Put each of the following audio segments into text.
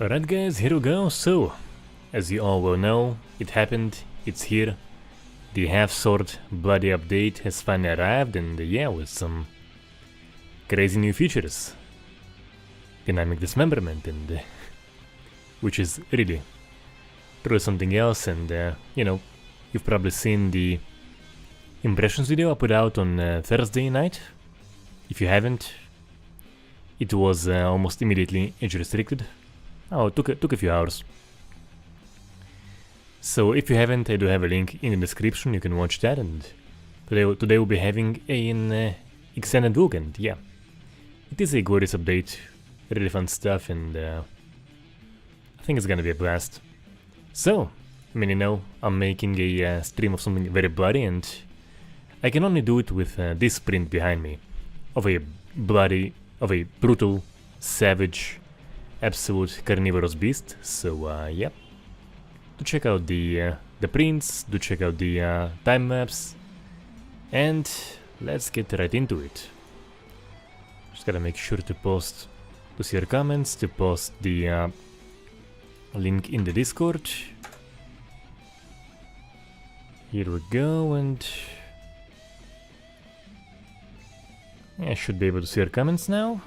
Alright guys, here we go. So, as you all will know, it happened, it's here. The half-sword bloody update has finally arrived, and yeah, with some crazy new features. Dynamic dismemberment, and which is really something else. And you know, you've probably seen the impressions video I put out on Thursday night. If you haven't, it was almost immediately age restricted. Oh, it took a few hours. So if you haven't, I do have a link in the description, you can watch that. And today we'll be having an extended look, and yeah, it is a glorious update, really fun stuff, and I think it's gonna be a blast. So, I mean, you know, I'm making a stream of something very bloody, and I can only do it with this print behind me of a brutal, savage, absolute carnivorous beast. So yeah, do check out the prints, do check out the time lapse, and let's get right into it. Just gotta make sure to see your comments, to post the link in the Discord. Here we go, and I should be able to see your comments now.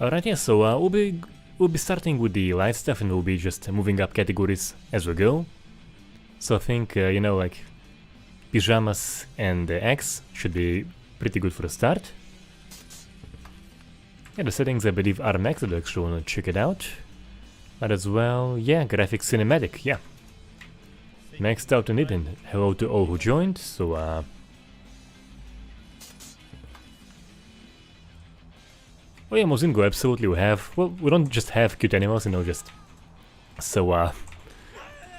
Alright, yeah, so we'll be starting with the light stuff, and we'll be just moving up categories as we go. So I think, you know, like, pyjamas and X should be pretty good for a start. Yeah, the settings I believe are maxed, I actually wanna check it out. Might as well, yeah, graphics cinematic, yeah. Maxed out on it, and hello to all who joined, so oh yeah, Mozingo, absolutely, we have, well, we don't just have cute animals, you know, just, so, I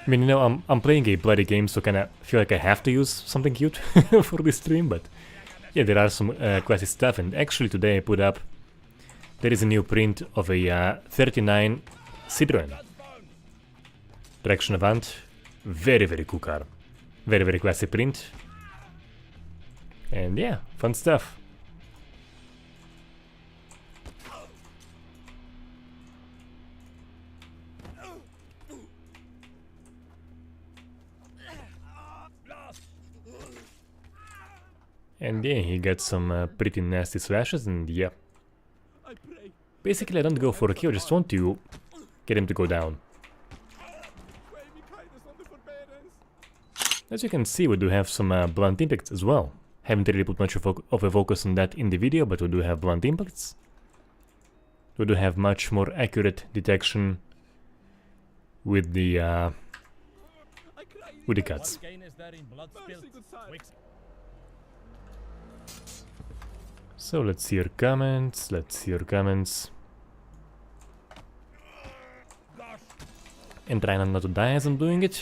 mean, you know, I'm playing a bloody game, so kinda feel like I have to use something cute for this stream, but, yeah, there are some classy stuff, and actually today I put up, there is a new print of a 39 Citroen. Traction Avant, very, very cool car, very, very classy print, and yeah, fun stuff. And yeah, he got some pretty nasty slashes, and yeah. Basically I don't go for a kill, I just want to get him to go down. As you can see, we do have some blunt impacts as well. Haven't really put much of a focus on that in the video, but we do have blunt impacts. We do have much more accurate detection with the cuts. So let's see your comments, And try not to die as I'm doing it.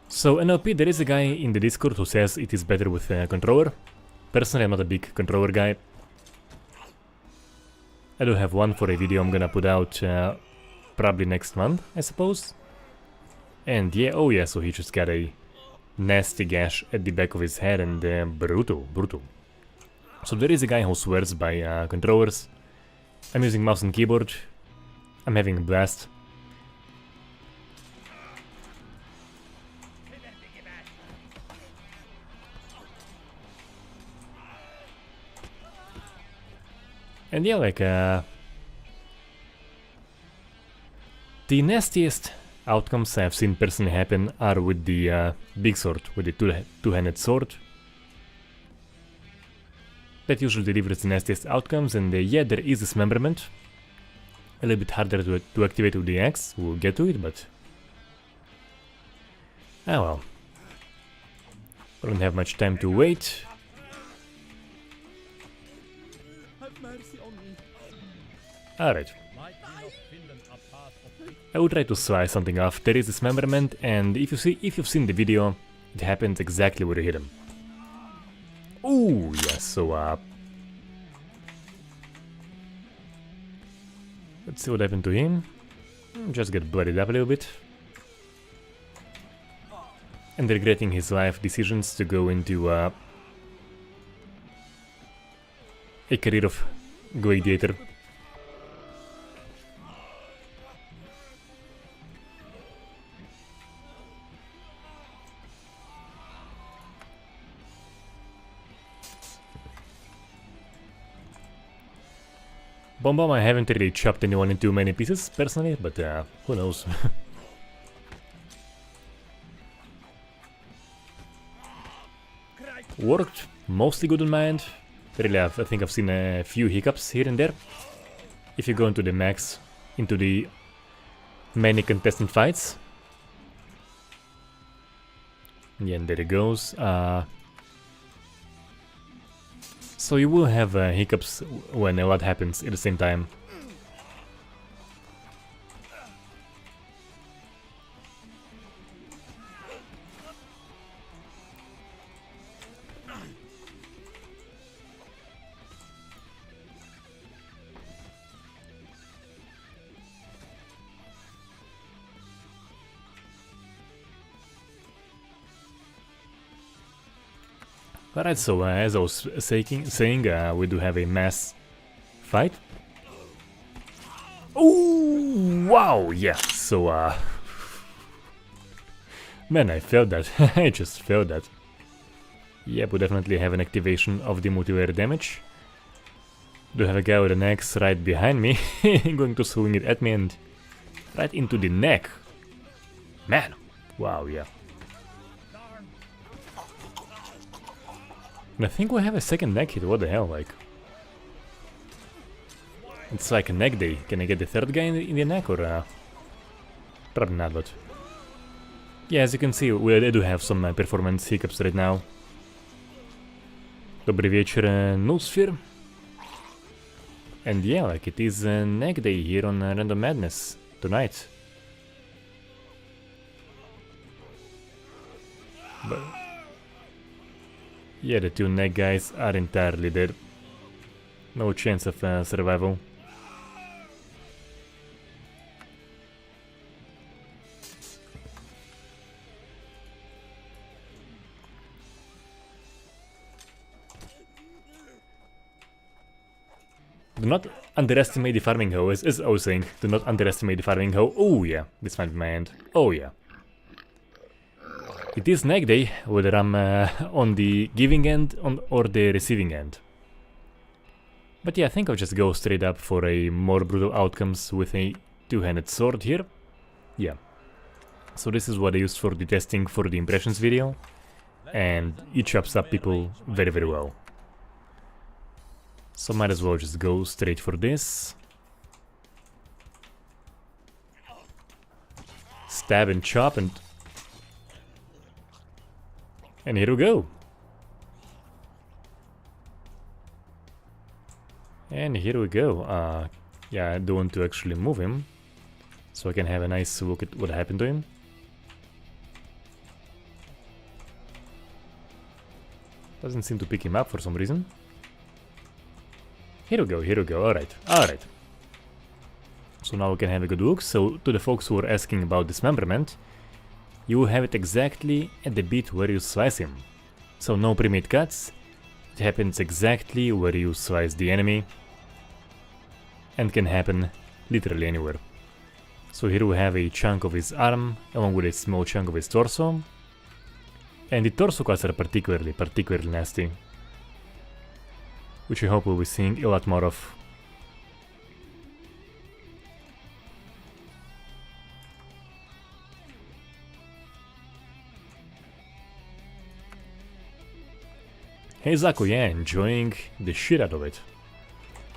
So NLP, there is a guy in the Discord who says it is better with a controller. Personally, I'm not a big controller guy. I do have one for a video I'm gonna put out probably next month, I suppose. And yeah, oh yeah, so he just got a nasty gash at the back of his head, and brutal. So there is a guy who swears by controllers. I'm using mouse and keyboard. I'm having a blast. And yeah, like the nastiest outcomes I've seen personally happen are with the big sword, with the two-handed sword. That usually delivers the nastiest outcomes, and yeah, there is dismemberment. A little bit harder to activate with the axe, we'll get to it, but... ah well. We don't have much time to wait. Alright. I will try to slice something off. There is dismemberment, and if you've seen the video, it happens exactly where you hit him. Ooh, yes, so let's see what happened to him. Just get bloodied up a little bit. and regretting his life decisions to go into a career of gladiator. Bomb Bomb, I haven't really chopped anyone in too many pieces, personally, but who knows. Worked mostly good on my end. Really, I think I've seen a few hiccups here and there. If you go into the max, into the many contestant fights. Yeah, and there it goes. So you will have hiccups when a lot happens at the same time. Alright, so as I was saying, we do have a mass fight. Oh, wow, yeah, so man, I felt that, I just felt that. Yep, we definitely have an activation of the multiplayer damage. Do have a guy with an axe right behind me, going to swing it at me and right into the neck. Man, wow, yeah. And I think we have a second neck hit, what the hell, like... It's like a neck day. Can I get the third guy in the neck, or... Probably not, but... Yeah, as you can see, we do have some performance hiccups right now. Dobry wieczór, Nullsphere. And yeah, like it is neck day here on Random Madness tonight. But... Yeah, the two neck guys are entirely dead. No chance of survival. Do not underestimate the farming hoe, as I was saying. Do not underestimate the farming hoe. Oh yeah, this might be my end. Oh yeah. It is neck day, whether I'm on the giving end or the receiving end. But yeah, I think I'll just go straight up for a more brutal outcomes with a two-handed sword here. Yeah. So this is what I used for the testing for the impressions video. And it chops up people very, very well. So might as well just go straight for this. Stab and chop and here we go. And here we go. Yeah, I do want to actually move him, so I can have a nice look at what happened to him. Doesn't seem to pick him up for some reason. Here we go, alright, alright. So now we can have a good look. So to the folks who are asking about dismemberment, you will have it exactly at the bit where you slice him. So no pre-made cuts, it happens exactly where you slice the enemy. And can happen literally anywhere. So here we have a chunk of his arm, along with a small chunk of his torso. And the torso cuts are particularly nasty. Which I hope we'll be seeing a lot more of. Hey Zaku, yeah, enjoying the shit out of it.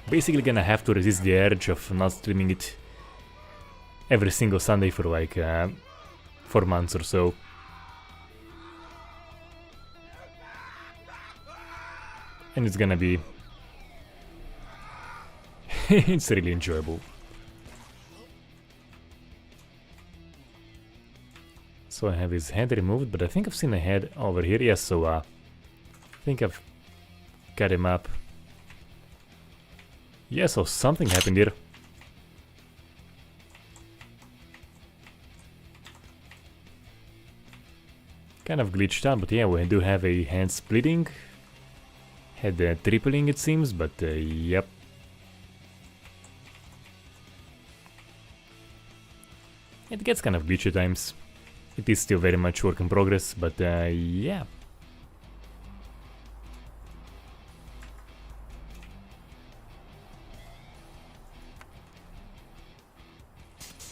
Basically gonna have to resist the urge of not streaming it every single Sunday for like 4 months or so. And it's gonna be... it's really enjoyable. So I have his head removed, but I think I've seen a head over here, yes, so I think I've cut him up. Yeah, so something happened here. Kind of glitched out, but yeah, we do have a hand splitting. Had tripling it seems, but yep. It gets kind of glitchy at times. It is still very much work in progress, but yeah.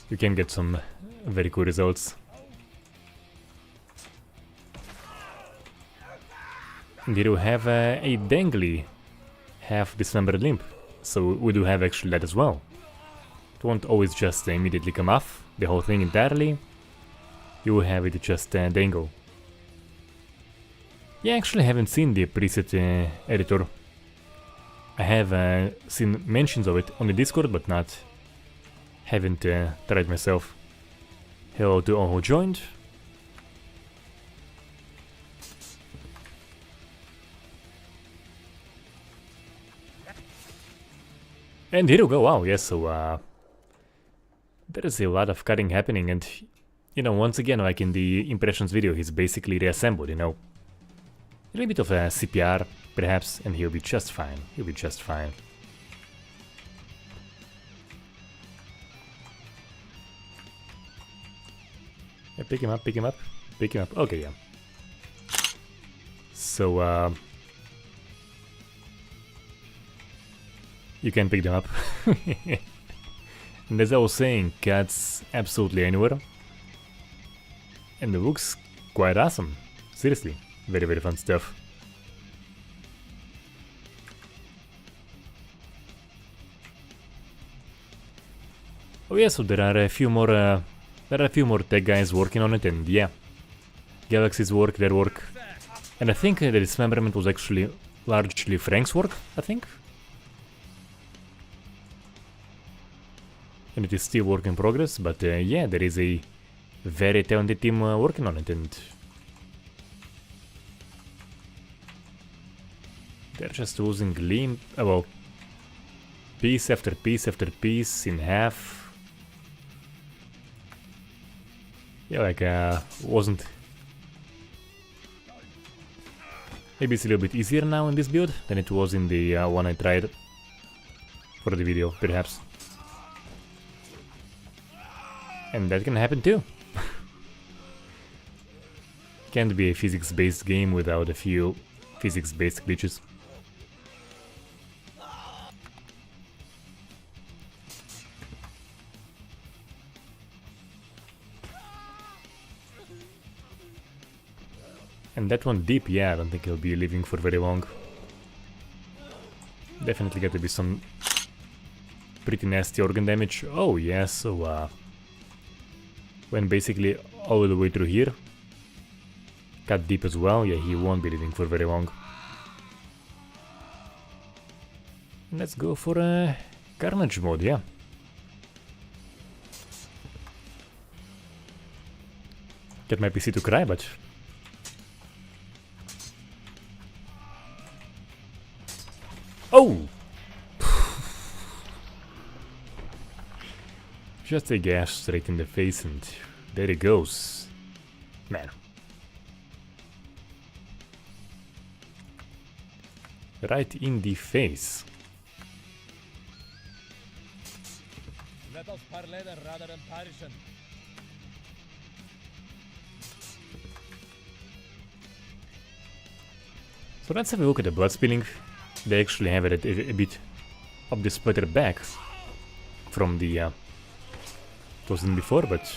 You can get some very cool results. And here we have a dangly half dismembered limb, so we do have actually that as well. It won't always just immediately come off, the whole thing entirely. You will have it just dangle. Yeah, I actually haven't seen the preset editor. I have seen mentions of it on the Discord, but haven't tried myself. Hello to all who joined. And here we go, wow, yes, so there is a lot of cutting happening, and you know, once again, like in the impressions video, he's basically reassembled, you know. A little bit of a CPR, perhaps, and he'll be just fine, he'll be just fine. Yeah, pick him up, pick him up, pick him up, okay, yeah. So, you can pick them up. And as I was saying, cuts absolutely anywhere. And it looks quite awesome. Seriously, very, very fun stuff. Oh yeah, so there are a few more tech guys working on it, and yeah, Galaxy's work, their work, and I think the dismemberment was actually largely Frank's work, I think. And it is still work in progress, but yeah, there is a very talented team working on it, and they're just losing limb, well, piece after piece after piece in half. Yeah, like wasn't. Maybe it's a little bit easier now in this build than it was in the one I tried for the video, perhaps. And that can happen too. Can't be a physics-based game without a few physics-based glitches. And that one deep, yeah, I don't think he'll be living for very long. Definitely got to be some pretty nasty organ damage. Oh yeah, so went basically all the way through here. Cut deep as well, yeah, he won't be living for very long. Let's go for Carnage mode, yeah. Get my PC to cry, but... Oh! Just a gash straight in the face, and there it goes. Man. Right in the face. Let us parley rather than parison. So let's have a look at the blood spilling. They actually have it a bit of the splatter back from the it wasn't before, but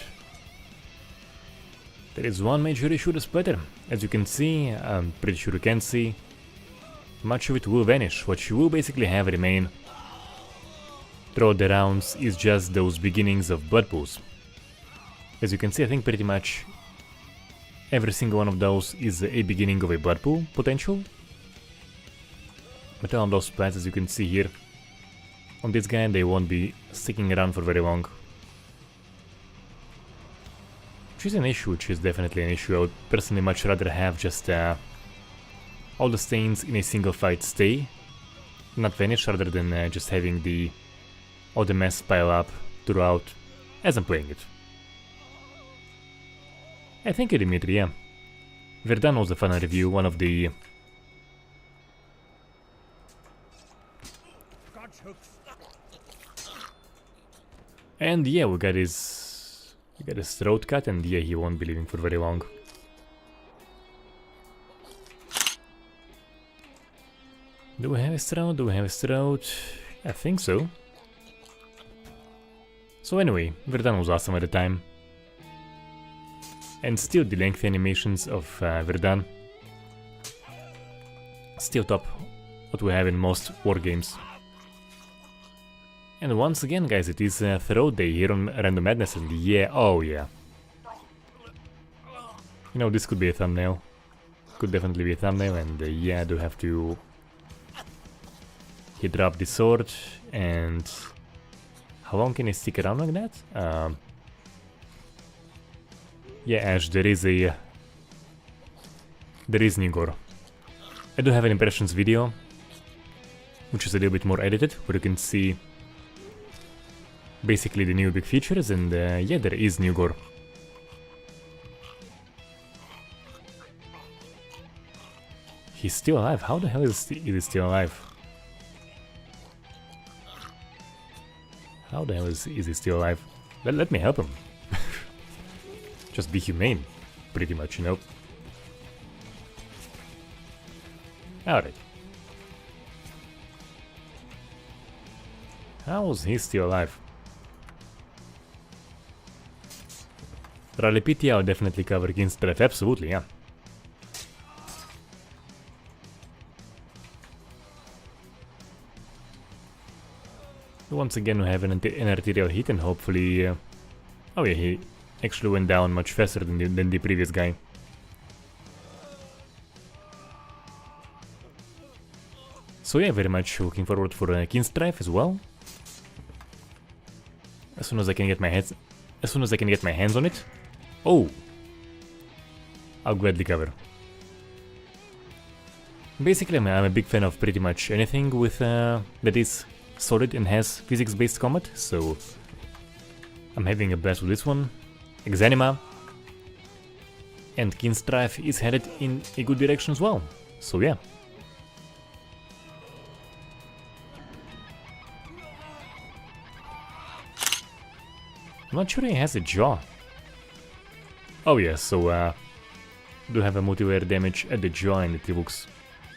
there is one major issue with the splatter. As you can see, I'm pretty sure you can see, much of it will vanish. What you will basically have remain throughout the rounds is just those beginnings of blood pools. As you can see, I think pretty much every single one of those is a beginning of a blood pool potential. But all of those splats, as you can see here, on this guy, they won't be sticking around for very long. Which is an issue, which is definitely an issue. I would personally much rather have just all the stains in a single fight stay, not vanish, rather than just having all the mess pile up throughout as I'm playing it. I think you, Dimitri, yeah. Verdun was a fun review, one of the... And yeah, we got his throat cut, and yeah, he won't be living for very long. Do we have his throat? Do we have his throat? I think so. So anyway, Verdun was awesome at the time. And still the lengthy animations of Verdun. Still top what we have in most war games. And once again, guys, it is throat day here on Random Madness, and yeah, oh yeah. You know, this could be a thumbnail. Could definitely be a thumbnail, and yeah, I do have to... He dropped the sword, and... How long can he stick around like that? Yeah, Ash, there is new gore. I do have an impressions video, which is a little bit more edited, where you can see basically the new big features, and yeah, there is new gore. He's still alive. How the hell is he still alive? How the hell is he still alive? Let me help him. Just be humane, pretty much, you know. Alright. How is he still alive? Ralepitia I'll definitely cover against Breath, absolutely, yeah. Once again we have an arterial hit, and hopefully... oh yeah, he actually went down much faster than the previous guy. So yeah, very much looking forward for Kinstrife as well. As soon as I can get my hands on it. Oh! I'll gladly cover. Basically, I'm a big fan of pretty much anything with that is solid and has physics-based combat, so I'm having a blast with this one. Exanima and Kinstrife is headed in a good direction as well, so yeah. I'm not sure he has a jaw. Oh yeah, so do have a multi-layer damage at the jaw, and it looks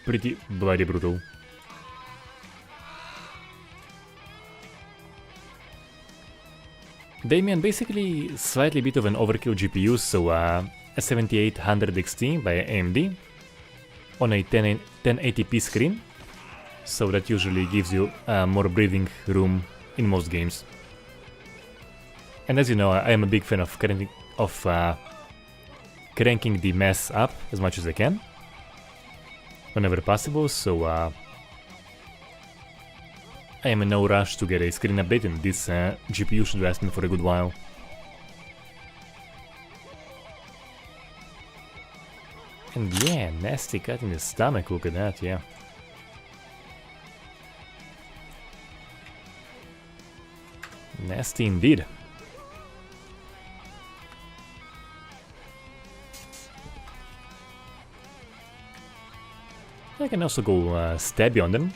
pretty bloody brutal. Damien basically slightly bit of an overkill GPU, so a 7800 XT by AMD on a 1080p screen, so that usually gives you more breathing room in most games. And as you know, I am a big fan of cranking the mass up as much as I can, whenever possible, so I am in no rush to get a screen update, and this GPU should last me for a good while. And yeah, nasty cut in the stomach, look at that, yeah. Nasty indeed. I can also go stabby on them.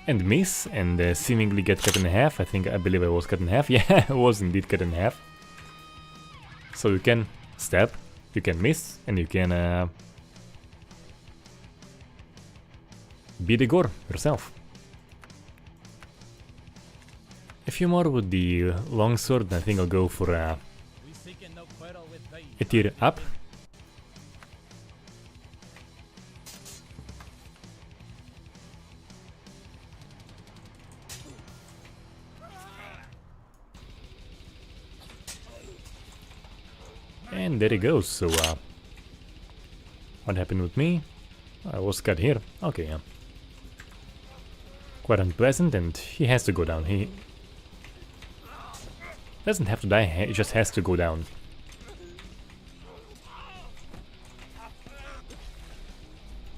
And miss, and seemingly get cut in half. I believe I was cut in half. Yeah, I was indeed cut in half. So you can stab, you can miss, and you can be the gore yourself. A few more with the longsword, I think I'll go for a tier up. And there he goes, so what happened with me? I was cut here, okay, yeah. Quite unpleasant, and he has to go down. He doesn't have to die, he just has to go down.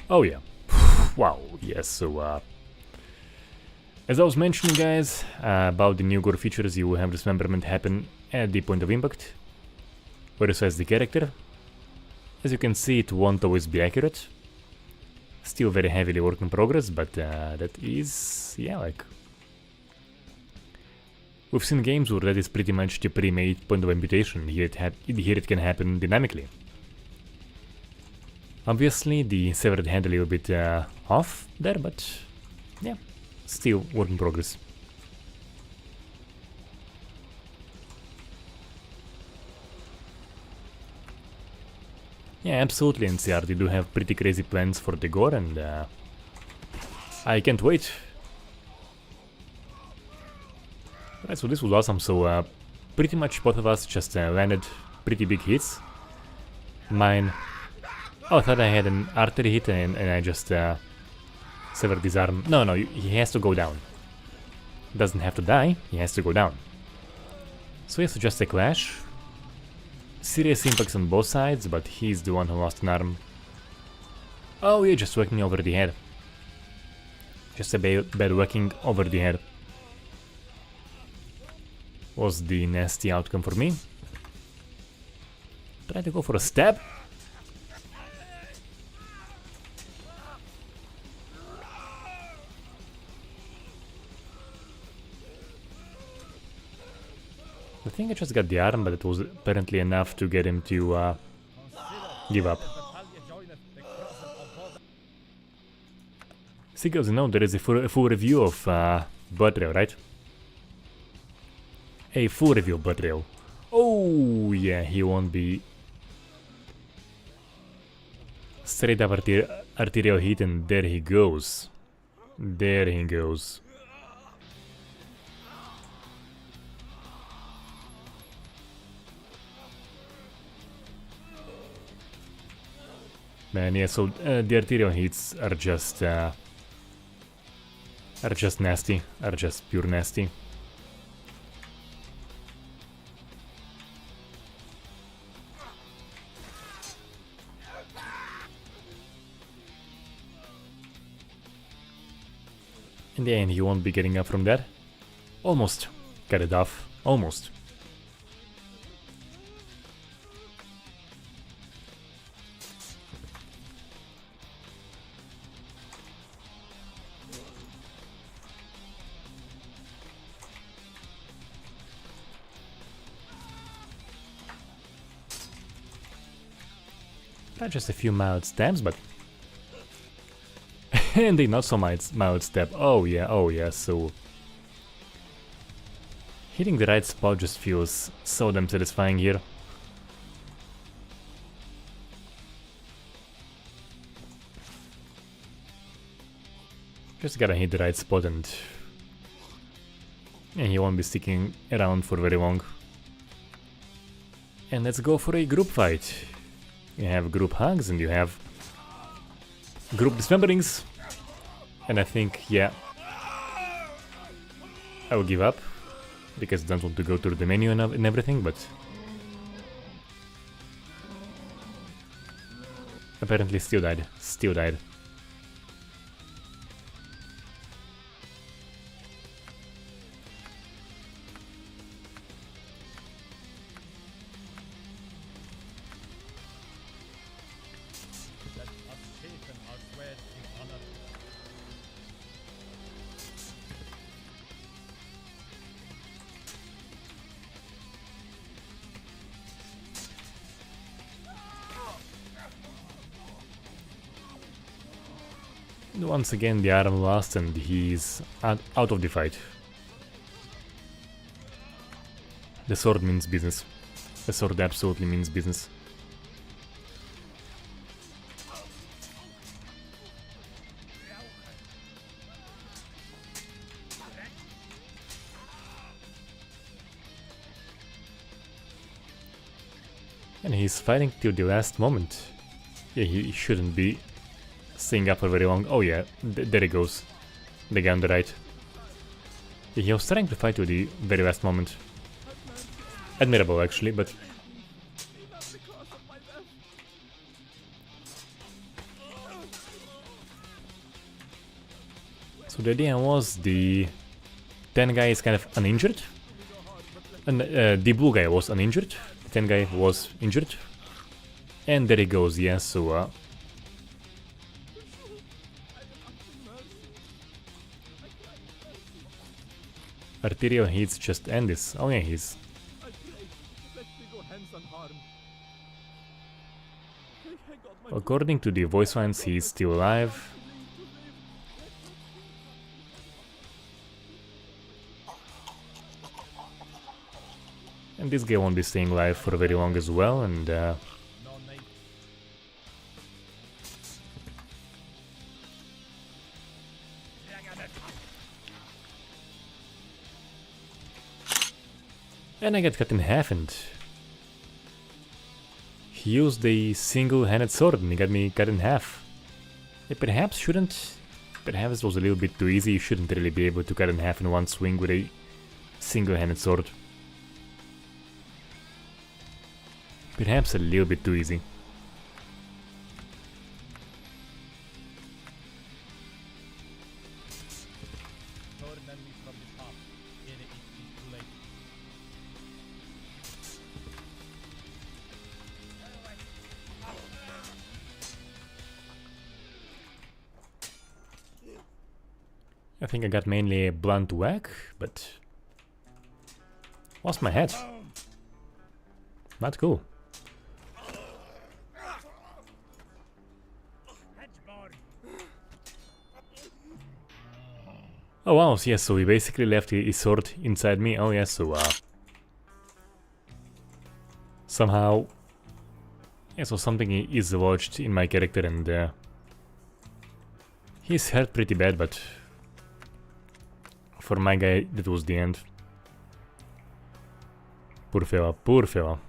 Oh yeah, wow, yes, so as I was mentioning, guys, about the new gore features, you will have dismemberment happen at the point of impact. where so as the character. As you can see, it won't always be accurate. Still very heavily work in progress, but that is, yeah, like... We've seen games where that is pretty much the pre-made point of amputation. Here it can happen dynamically. Obviously, the severed head a little bit off there, but yeah, still work in progress. Yeah, absolutely, NCR, they do have pretty crazy plans for the gore, and I can't wait. Right, so this was awesome. So pretty much both of us just landed pretty big hits. Mine... Oh, I thought I had an artery hit and I just severed his arm. No, he has to go down. Doesn't have to die, he has to go down. So yes, just a clash. Serious impacts on both sides, but he's the one who lost an arm. Oh yeah, just whacking over the head. Just a bad whacking over the head. Was the nasty outcome for me. Try to go for a stab. I think I just got the arm, but it was apparently enough to get him to give up. Seagulls, you know, there is a full review of Blood Trail, right? A full review of Blood Trail. Oh, yeah, he won't be... Straight up arterial hit, and there he goes. There he goes. Man, yeah, so the arterial hits are just nasty, are just pure nasty. In the end, he won't be getting up from that. Almost got it off, almost. Just a few mild stabs, but... and they not so mild stab. Oh yeah, so... Hitting the right spot just feels so damn satisfying here. Just gotta hit the right spot and he won't be sticking around for very long. And let's go for a group fight. You have group hugs and you have group dismemberings. And I think, yeah, I will give up because I don't want to go through the menu and everything, but apparently still died. Once again the arm lost and he's out of the fight. The sword means business. The sword absolutely means business. And he's fighting till the last moment. Yeah, he shouldn't be staying up for very long. Oh yeah, there he goes. The guy on the right. Yeah, he was trying to fight to the very last moment. Admirable actually, but... So the idea was the 10 guy is kind of uninjured. And the blue guy was uninjured. 10 guy was injured. And there he goes, yeah, so arterial hits just end this. Oh yeah, he's... According to the voice lines, he's still alive. And this guy won't be staying alive for very long as well, and I get cut in half, and he used a single-handed sword and he got me cut in half. I perhaps shouldn't... Perhaps it was a little bit too easy. You shouldn't really be able to cut in half in one swing with a single-handed sword. Perhaps a little bit too easy. I think I got mainly a blunt whack, but lost my head. Not cool. Oh wow, yes, so he basically left his sword inside me. Oh yes, so somehow... Yeah, so something is lodged in my character, and he's hurt pretty bad, but for my guy that was the end. Poor fella, poor fella.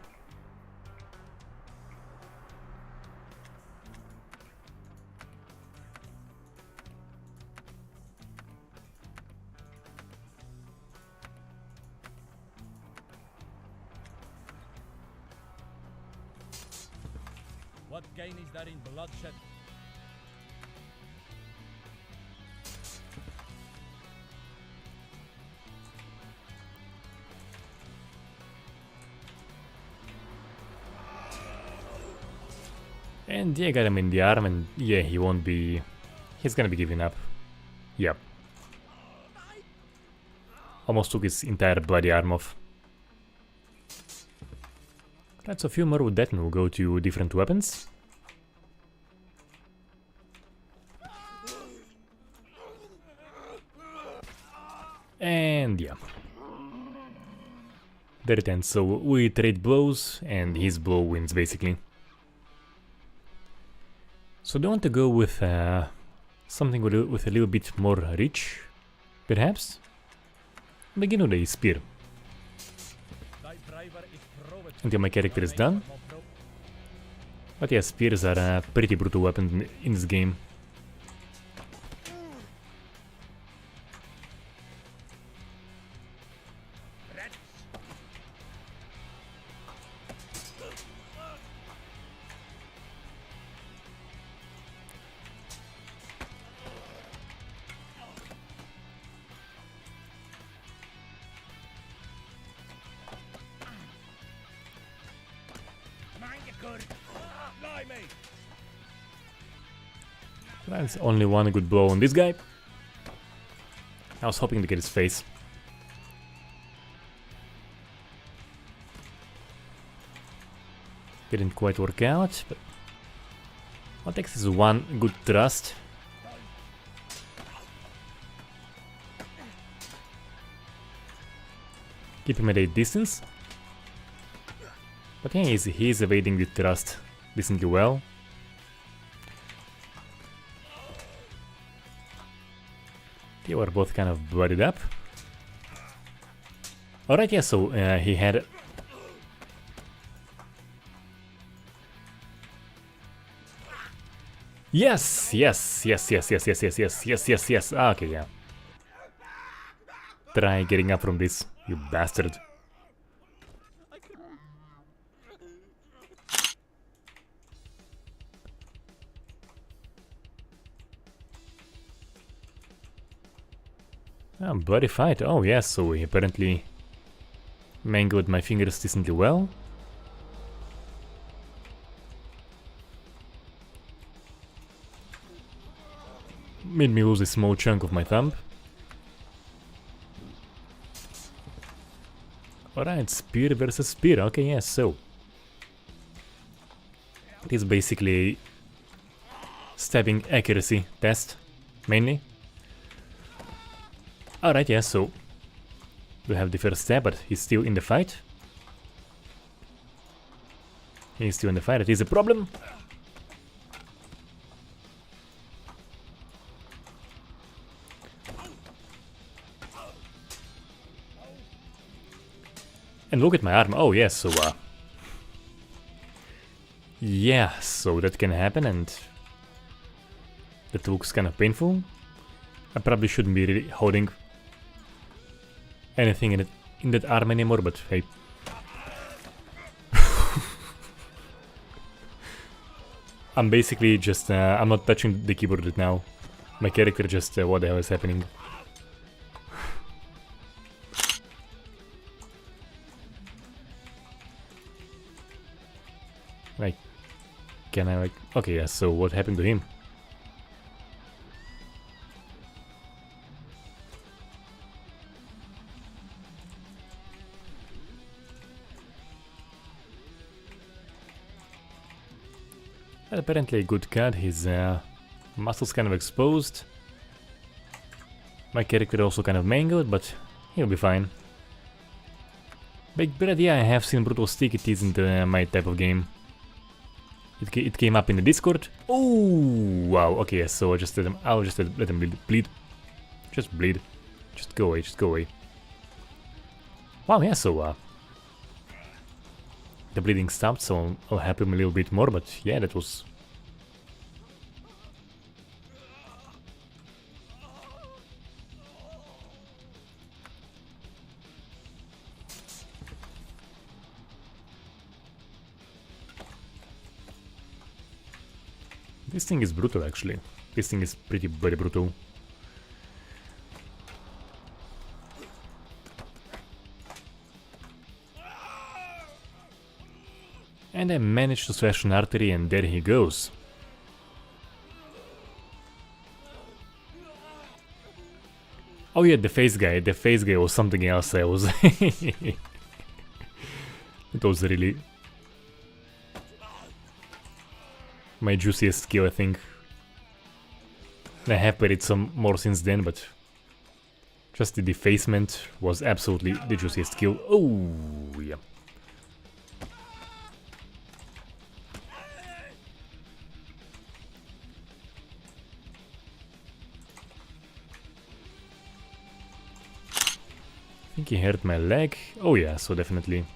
What gain is there in bloodshed? And yeah, got him in the arm, and yeah, he won't be... He's gonna be giving up. Yep. Almost took his entire bloody arm off. Right, so a few more with that and we'll go to different weapons. And yeah. There it ends, so we trade blows and his blow wins basically. So do I want to go with something with a little bit more reach, perhaps? Begin with a spear. Until my character is done. But yeah, spears are a pretty brutal weapon in this game. That's only one good blow on this guy. I was hoping to get his face. Didn't quite work out, but what takes is one good thrust. Keep him at a distance. But yeah, he's evading the thrust decently well. They were both kind of bloodied up. Alright, yeah, so he had... Yes! Okay, yeah. Try getting up from this, you bastard. Bloody fight. Oh yes, so he apparently mangled my fingers decently well. made me lose a small chunk of my thumb. Alright, spear versus spear. Okay, yeah, so it is basically a stabbing accuracy test, mainly. Alright, yeah, so we have the first stab, but he's still in the fight. He's still in the fight, it is a problem. And look at my arm. Oh, yes, so yeah, so that can happen, and that looks kind of painful. I probably shouldn't be really holding anything in that arm anymore, but hey. I'm basically just, I'm not touching the keyboard right now. My character just, what the hell is happening? Like, can I like... Okay, yeah, so what happened to him? Apparently a good cut, his muscles kind of exposed. My character also kind of mangled, but he'll be fine. But yeah, I have seen Brutal Stick, it isn't my type of game. It came up in the Discord. Oh wow, okay, so I'll just let him bleed. Just bleed. Just go away, just go away. Wow, yeah, so the bleeding stopped, so I'll help him a little bit more, but yeah, that was... This thing is brutal, actually. This thing is very brutal. And I managed to slash an artery, and there he goes. Oh yeah, the face guy was something else. I was... It was really... my juiciest skill, I think. I have played it some more since then, but just the defacement was absolutely the juiciest skill. Oh, yeah. I think he hurt my leg. Oh yeah, so definitely.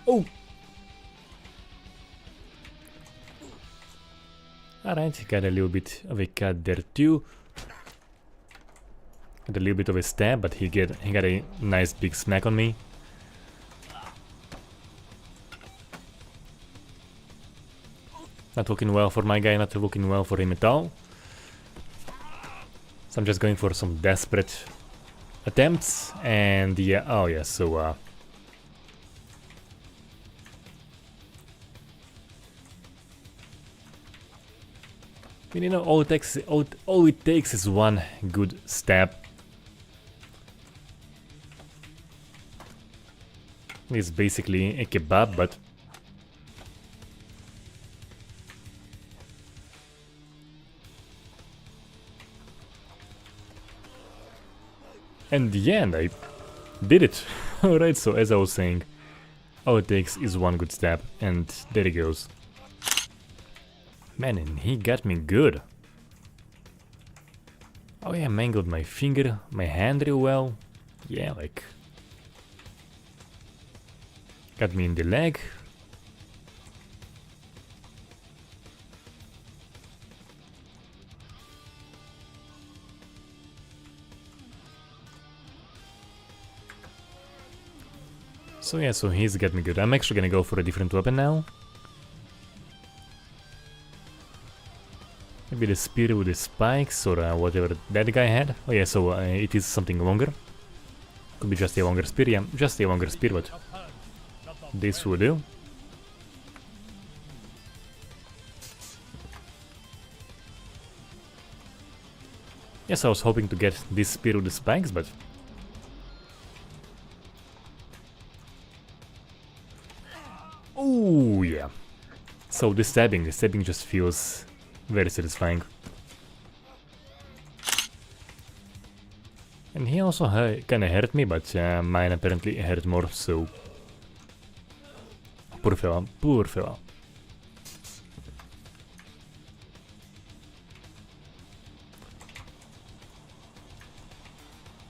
Oh! Alright, got a little bit of a cut there too. Got a little bit of a stab, but he got a nice big smack on me. Not looking well for my guy, not looking well for him at all. So I'm just going for some desperate attempts, and yeah, oh yeah, so you know, all it takes is one good stab. It's basically a kebab, but and yeah, and I did it. Alright, so as I was saying, all it takes is one good stab, and there he goes. Man, and he got me good. Oh yeah, mangled my finger, my hand real well. Yeah, like... got me in the leg. So yeah, so he's got me good. I'm actually gonna go for a different weapon now. Maybe the spear with the spikes or whatever that guy had. Oh yeah, so it is something longer. Could be just a longer spear, yeah, just a longer spear, but this will do. Yes, I was hoping to get this spear with the spikes, but... Oh yeah. So the stabbing just feels very satisfying. And he also kinda hurt me, but mine apparently hurt more, so... Poor fella, poor fella.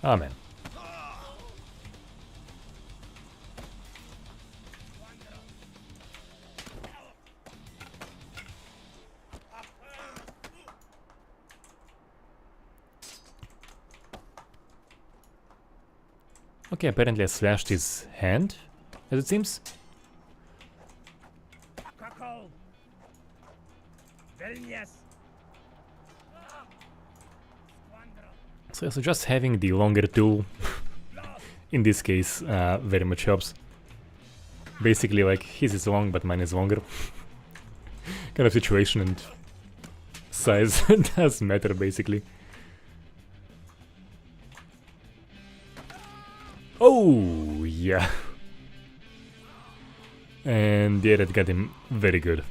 Ah man. Okay, apparently I slashed his hand, as it seems. So just having the longer tool, in this case, very much helps. Basically, like, his is long, but mine is longer. Kind of situation, and size doesn't matter, basically. Oh, yeah. And yeah, that got him very good.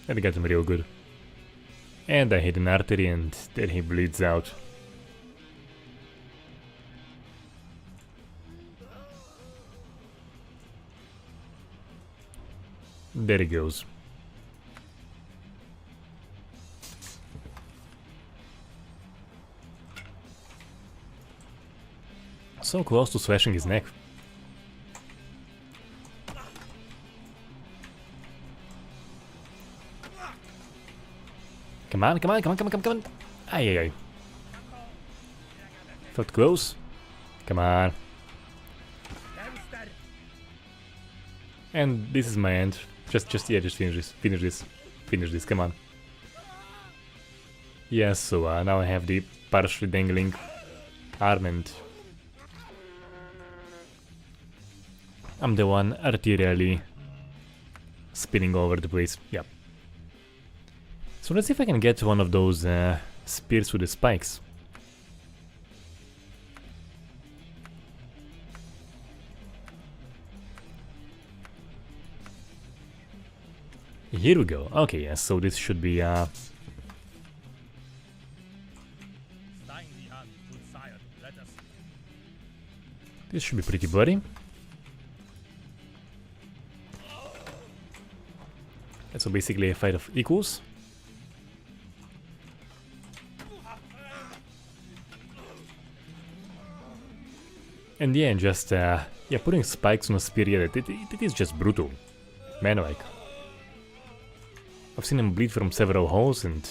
That got him real good. And I hit an artery, and then he bleeds out. There he goes. So close to slashing his neck. Come on, come on, come on, come on, come on. Aye, aye, aye. Felt close. Come on. And this is my end. Just finish this, come on. Yes, so now I have the partially dangling arm and I'm the one arterially spinning all over the place, yeah. So let's see if I can get one of those spears with the spikes. Here we go. Okay, yeah, so this should be this should be pretty bloody. So basically a fight of equals. And yeah, just yeah, putting spikes on a spear, yeah, it is just brutal. Man, like, I've seen him bleed from several holes, and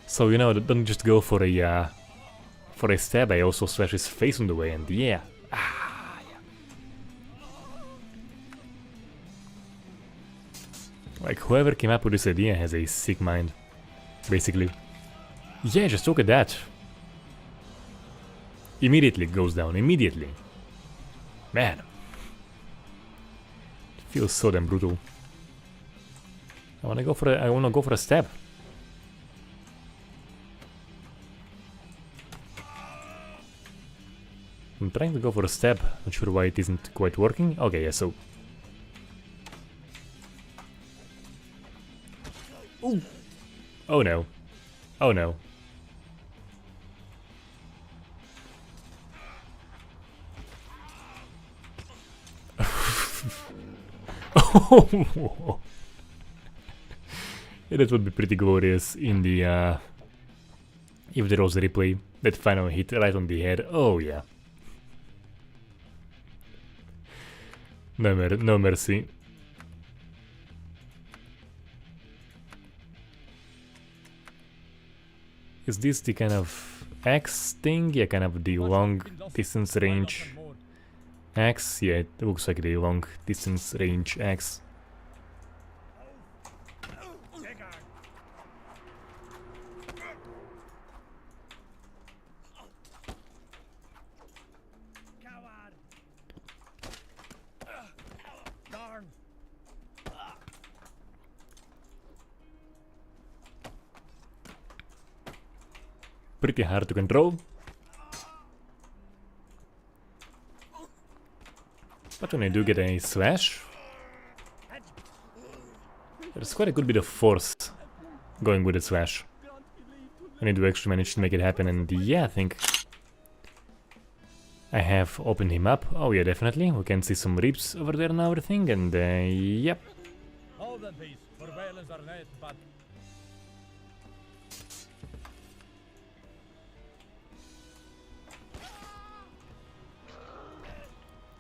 so, you know, don't just go for a stab. I also slash his face on the way, and yeah, yeah. Like, whoever came up with this idea has a sick mind, basically. Yeah, just look at that. Immediately goes down, immediately. Man. It feels so damn brutal. I wanna go for a stab. I'm trying to go for a stab, not sure why it isn't quite working. Okay, yeah, so... Ooh. Oh no. Oh no. Oh, yeah, that would be pretty glorious in the if there was a replay. That final hit right on the head. Oh yeah. No mercy. Is this the kind of axe thing? Yeah, kind of the long distance range axe. Yeah, it looks like the long distance range axe. pretty hard to control. But when I do get a slash, there's quite a good bit of force going with the slash. When I do actually manage to make it happen, and yeah, I think I have opened him up. Oh yeah, definitely. We can see some ribs over there and everything, and yep. Hold them, please. Surveillance are late, but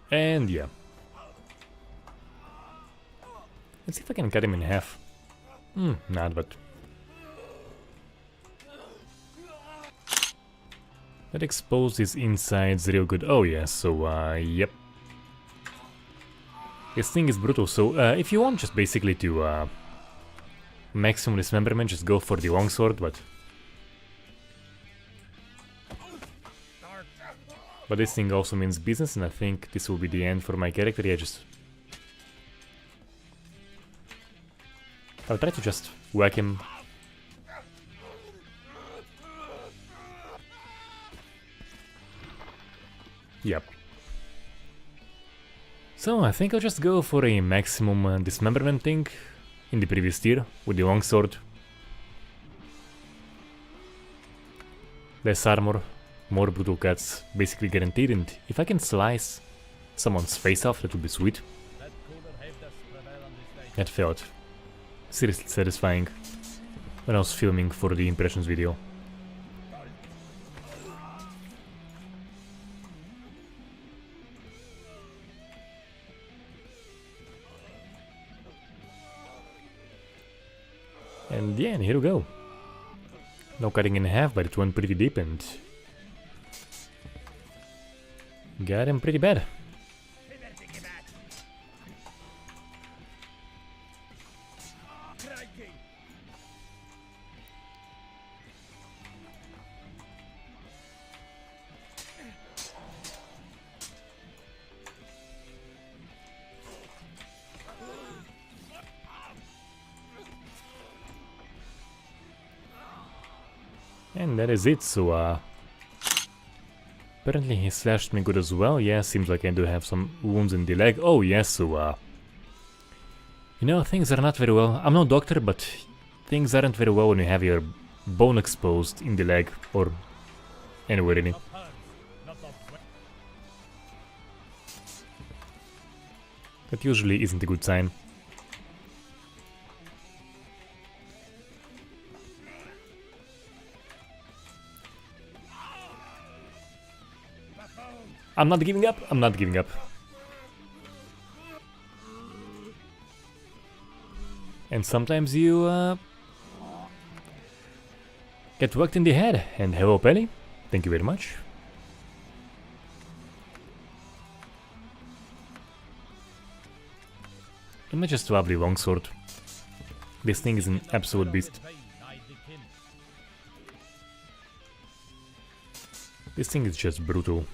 And yeah. Let's see if I can cut him in half. Not, but... That exposed his insides real good. Oh yeah, so yep. This thing is brutal, so if you want just basically to maximum dismemberment, just go for the longsword, but this thing also means business, and I think this will be the end for my character. Yeah, just... I'll try to just whack him. Yep. So I think I'll just go for a maximum dismemberment thing in the previous tier with the longsword. Less armor, more brutal cuts, basically guaranteed, and if I can slice someone's face off, that would be sweet. let cooler Haftas prevail on this day. That felt seriously satisfying when I was filming for the impressions video. And yeah, and here we go. No cutting in half, but it went pretty deep and got him pretty bad. And that is it, so apparently he slashed me good as well. Yeah, seems like I do have some wounds in the leg. Oh yes, so you know, things are not very well. I'm no doctor, but things aren't very well when you have your bone exposed in the leg or anywhere really. Of hands, not of we- That usually isn't a good sign. I'm not giving up, I'm not giving up. And sometimes you get whacked in the head. And hello Penny, thank you very much. And just lovely longsword. This thing is an absolute beast. This thing is just brutal.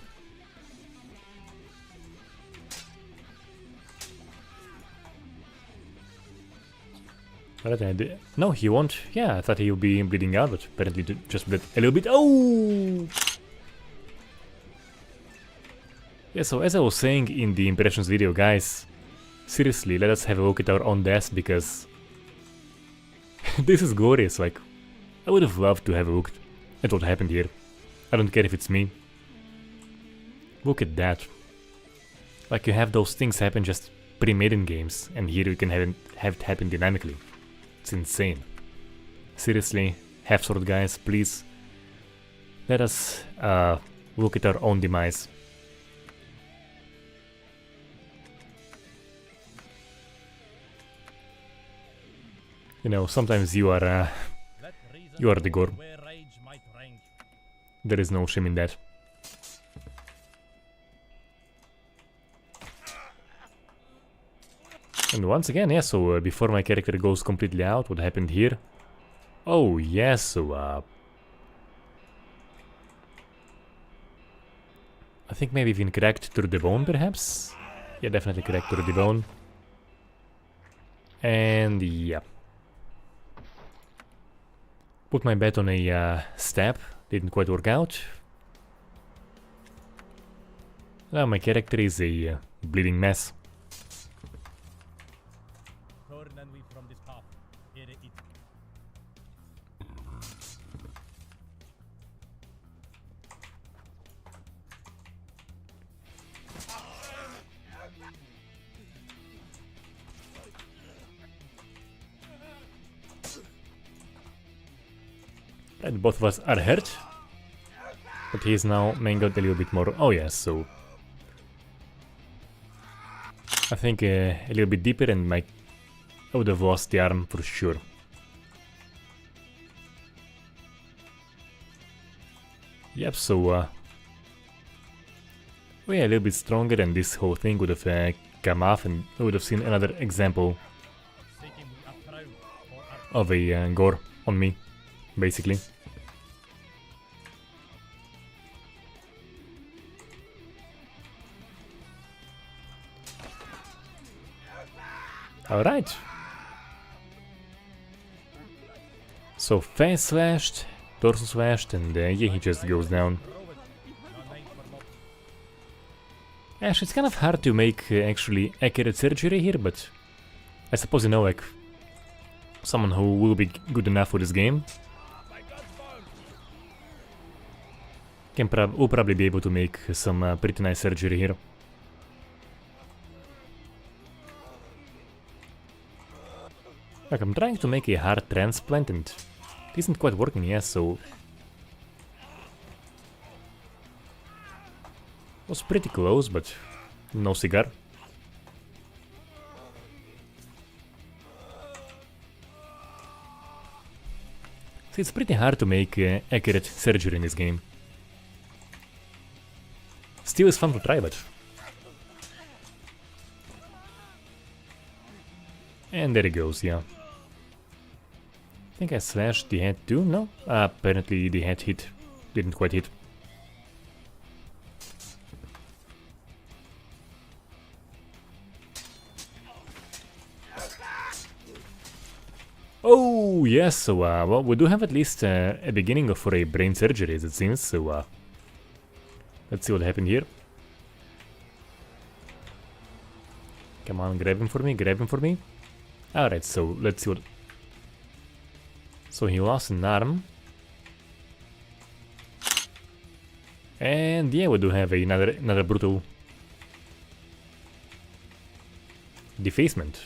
No, he won't. Yeah, I thought he'll be bleeding out, but apparently just bled a little bit. Oh! Yeah, so as I was saying in the impressions video, guys, seriously, let us have a look at our own deaths, because this is glorious. Like, I would have loved to have a look at what happened here. I don't care if it's me. Look at that. Like, you have those things happen just pre-made in games, and here you can have it happen dynamically. It's insane. Seriously, half-sword guys, please let us look at our own demise. You know, sometimes you are the gore. where rage might reign. There is no shame in that. And once again, yeah, so before my character goes completely out, what happened here? Oh, yes, so I think maybe even cracked through the bone, perhaps? Yeah, definitely cracked through the bone. And yeah. Put my bet on a stab. Didn't quite work out. Now my character is a bleeding mess. Turn and we from this path. Here it. And both of us are hurt. But he is now mangled a little bit more. Oh yeah, so... I think a little bit deeper and I would have lost the arm for sure. Yep, so... we are a little bit stronger and this whole thing would have come off and we would have seen another example of a gore on me, basically. Alright. So face slashed, torso slashed, and yeah, he just goes down. Actually, it's kind of hard to make actually accurate surgery here, but I suppose, you know, like someone who will be good enough for this game will probably be able to make some pretty nice surgery here. Like, I'm trying to make a heart transplant and it isn't quite working yet, so... Was pretty close, but no cigar. So it's pretty hard to make accurate surgery in this game. Still is fun to try, but... And there it goes, yeah. I think I slashed the head too, no? Apparently the head hit. Didn't quite hit. Oh, yes, so, well, we do have at least a beginning for a brain surgery, as it seems, so, let's see what happened here. Come on, grab him for me, grab him for me. Alright, so, let's see what... So, he lost an arm. And, yeah, we do have another brutal... defacement.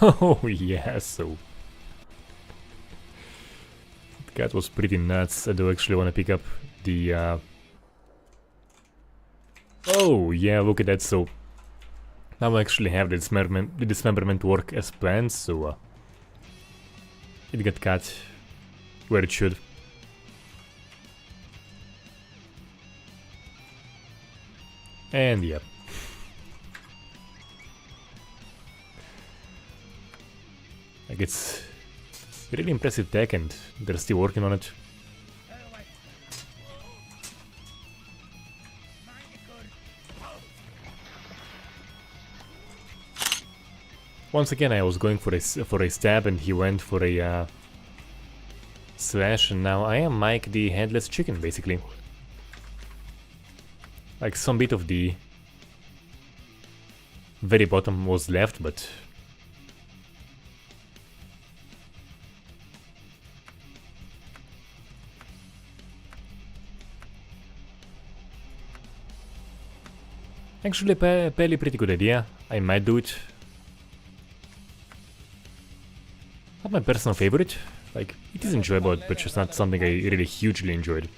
Oh yeah, so that was pretty nuts. I do actually want to pick up the oh yeah, look at that. So now I actually have the dismemberment work as planned, so it got cut where it should. And yeah. Like, it's really impressive tech and they're still working on it. Once again, I was going for a stab and he went for a slash, and now I am Mike the headless chicken, basically. Like, some bit of the very bottom was left, but... Actually, fairly pretty good idea. I might do it. Not my personal favorite. Like, it is enjoyable, but just not something I really hugely enjoyed.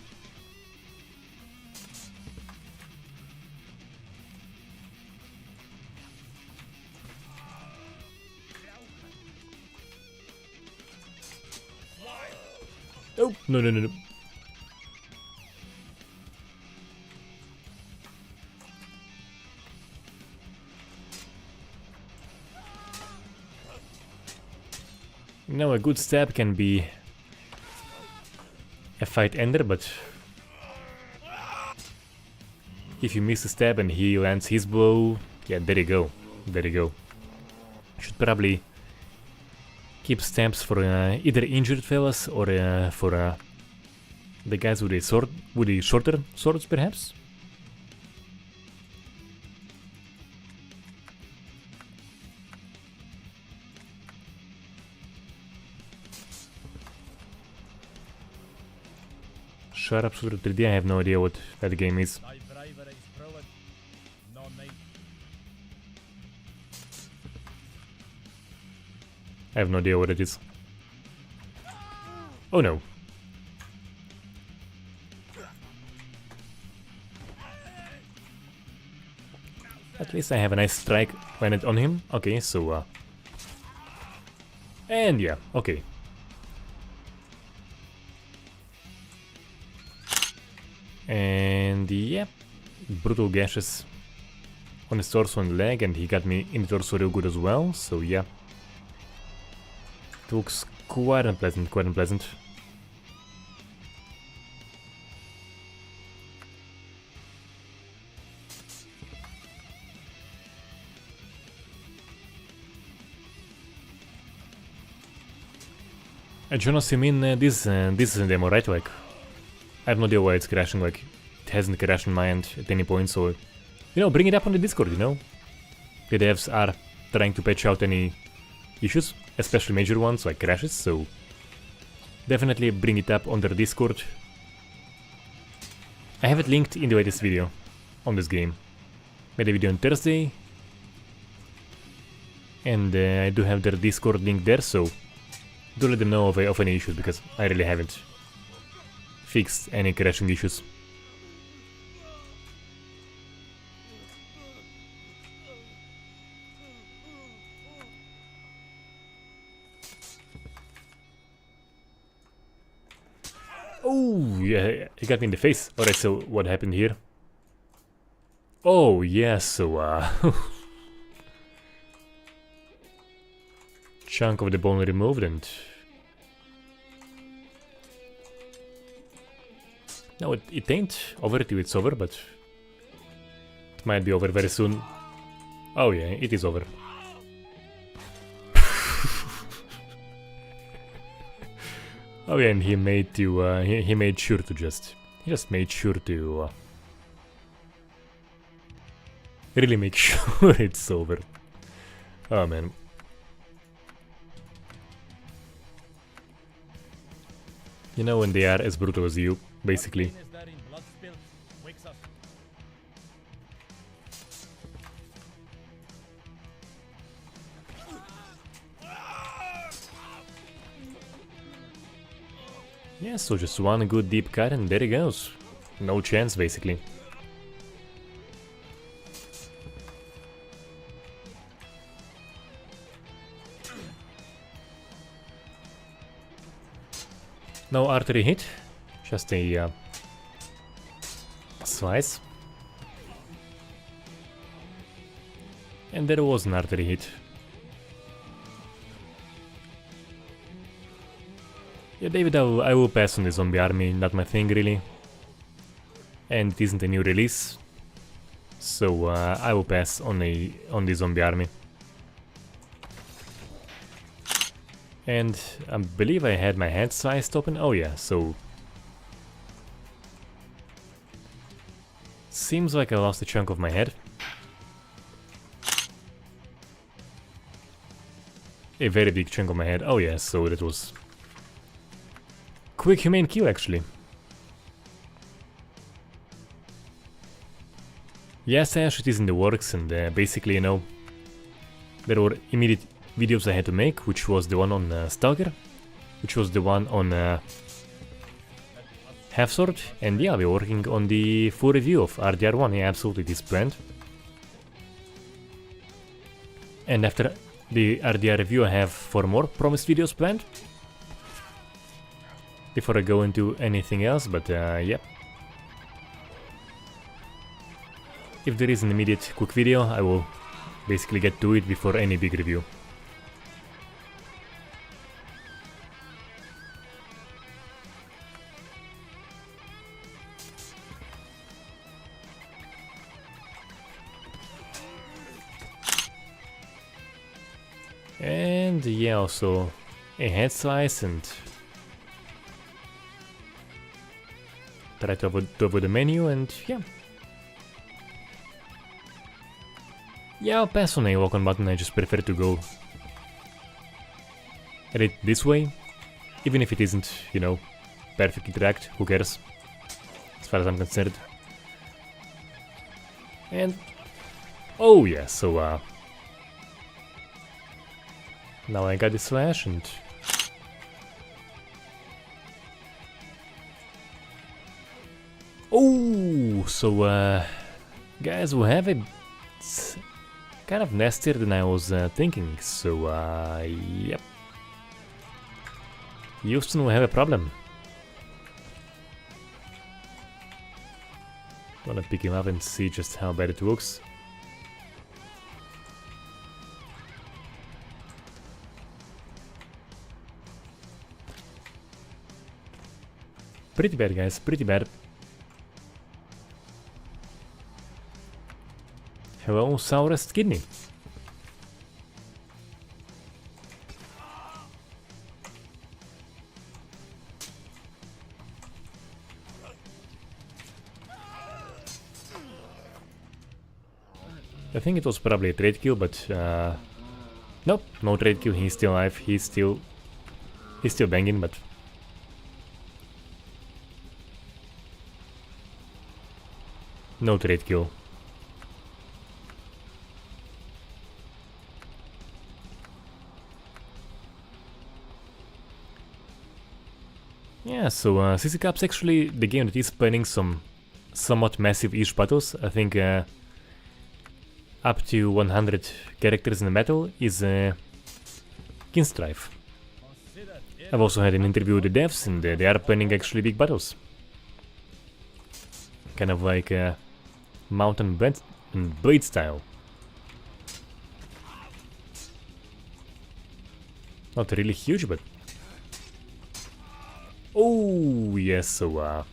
Oh, no, no, no, no. Now, a good stab can be a fight ender, but if you miss a stab and he lands his blow, yeah, there you go, there you go. Should probably keep stabs for either injured fellas or for The guys with the shorter swords, perhaps? Shut up, Shooter 3D, I have no idea what that game is. Thy bravery's proven, no need. I have no idea what it is. Oh no. At least I have a nice strike when it on him. Okay, so and yeah, okay. And yeah, brutal gashes on his torso and leg, and he got me in the torso real good as well, so yeah. It looks quite unpleasant, quite unpleasant. Jonas, you mean this is a demo, right? Like, I have no idea why it's crashing, like, it hasn't crashed on my end at any point, so... You know, bring it up on the Discord, you know? The devs are trying to patch out any issues, especially major ones, like crashes, so... Definitely bring it up on their Discord. I have it linked in the latest video on this game. Made a video on Thursday. And I do have their Discord link there, so... Do let them know of any issues, because I really haven't fixed any crashing issues. Oh, yeah, he got me in the face. Alright, so what happened here? Oh, yeah, so chunk of the bone removed and... No, it ain't over till it's over, but... It might be over very soon. Oh yeah, it is over. Oh yeah, and he made to, he made sure to just... He just made sure to... really make sure it's over. Oh man. You know, when they are as brutal as you, basically. Yeah, so just one good deep cut and there he goes. No chance, basically. No artery hit, just a slice. And there was an artery hit. Yeah, David, I will pass on the zombie army, not my thing really. And it isn't a new release, so I will pass on the zombie army. And I believe I had my head sliced open. Oh yeah, so... Seems like I lost a chunk of my head. A very big chunk of my head. Oh yeah, so that was... Quick humane kill, actually. Yes, Ash, it is in the works, and basically, you know, there were immediate videos I had to make, which was the one on Stalker, which was the one on Half Sword, and yeah, we're working on the full review of RDR1. Yeah, absolutely, it is planned. And after the RDR review, I have 4 more promised videos planned. Before I go into anything else, but yeah. If there is an immediate quick video, I will basically get to it before any big review. And yeah, also a head slice and... Try to avoid the menu, and yeah. Yeah, I'll pass on a walk-on button, I just prefer to go at it this way. Even if it isn't, you know, perfectly tracked, who cares? As far as I'm concerned. And... oh yeah, so now I got this slash and... oh, so guys, we have it. It's kind of nastier than I was thinking, so yep. Houston will have a problem. Wanna pick him up and see just how bad it looks. Pretty bad, guys, pretty bad. Hello, sourest kidney. I think it was probably a trade kill, but nope, no trade kill. He's still alive. He's still banging, but no trade kill. Yeah, so CC Cup's actually the game that is planning some somewhat massive each battles. I think up to 100 characters in the battle is Kinstrife. I've also had an interview with the devs, and they are planning actually big battles. Kind of like Mountain Blade style. Not really huge, but... oh, yes, so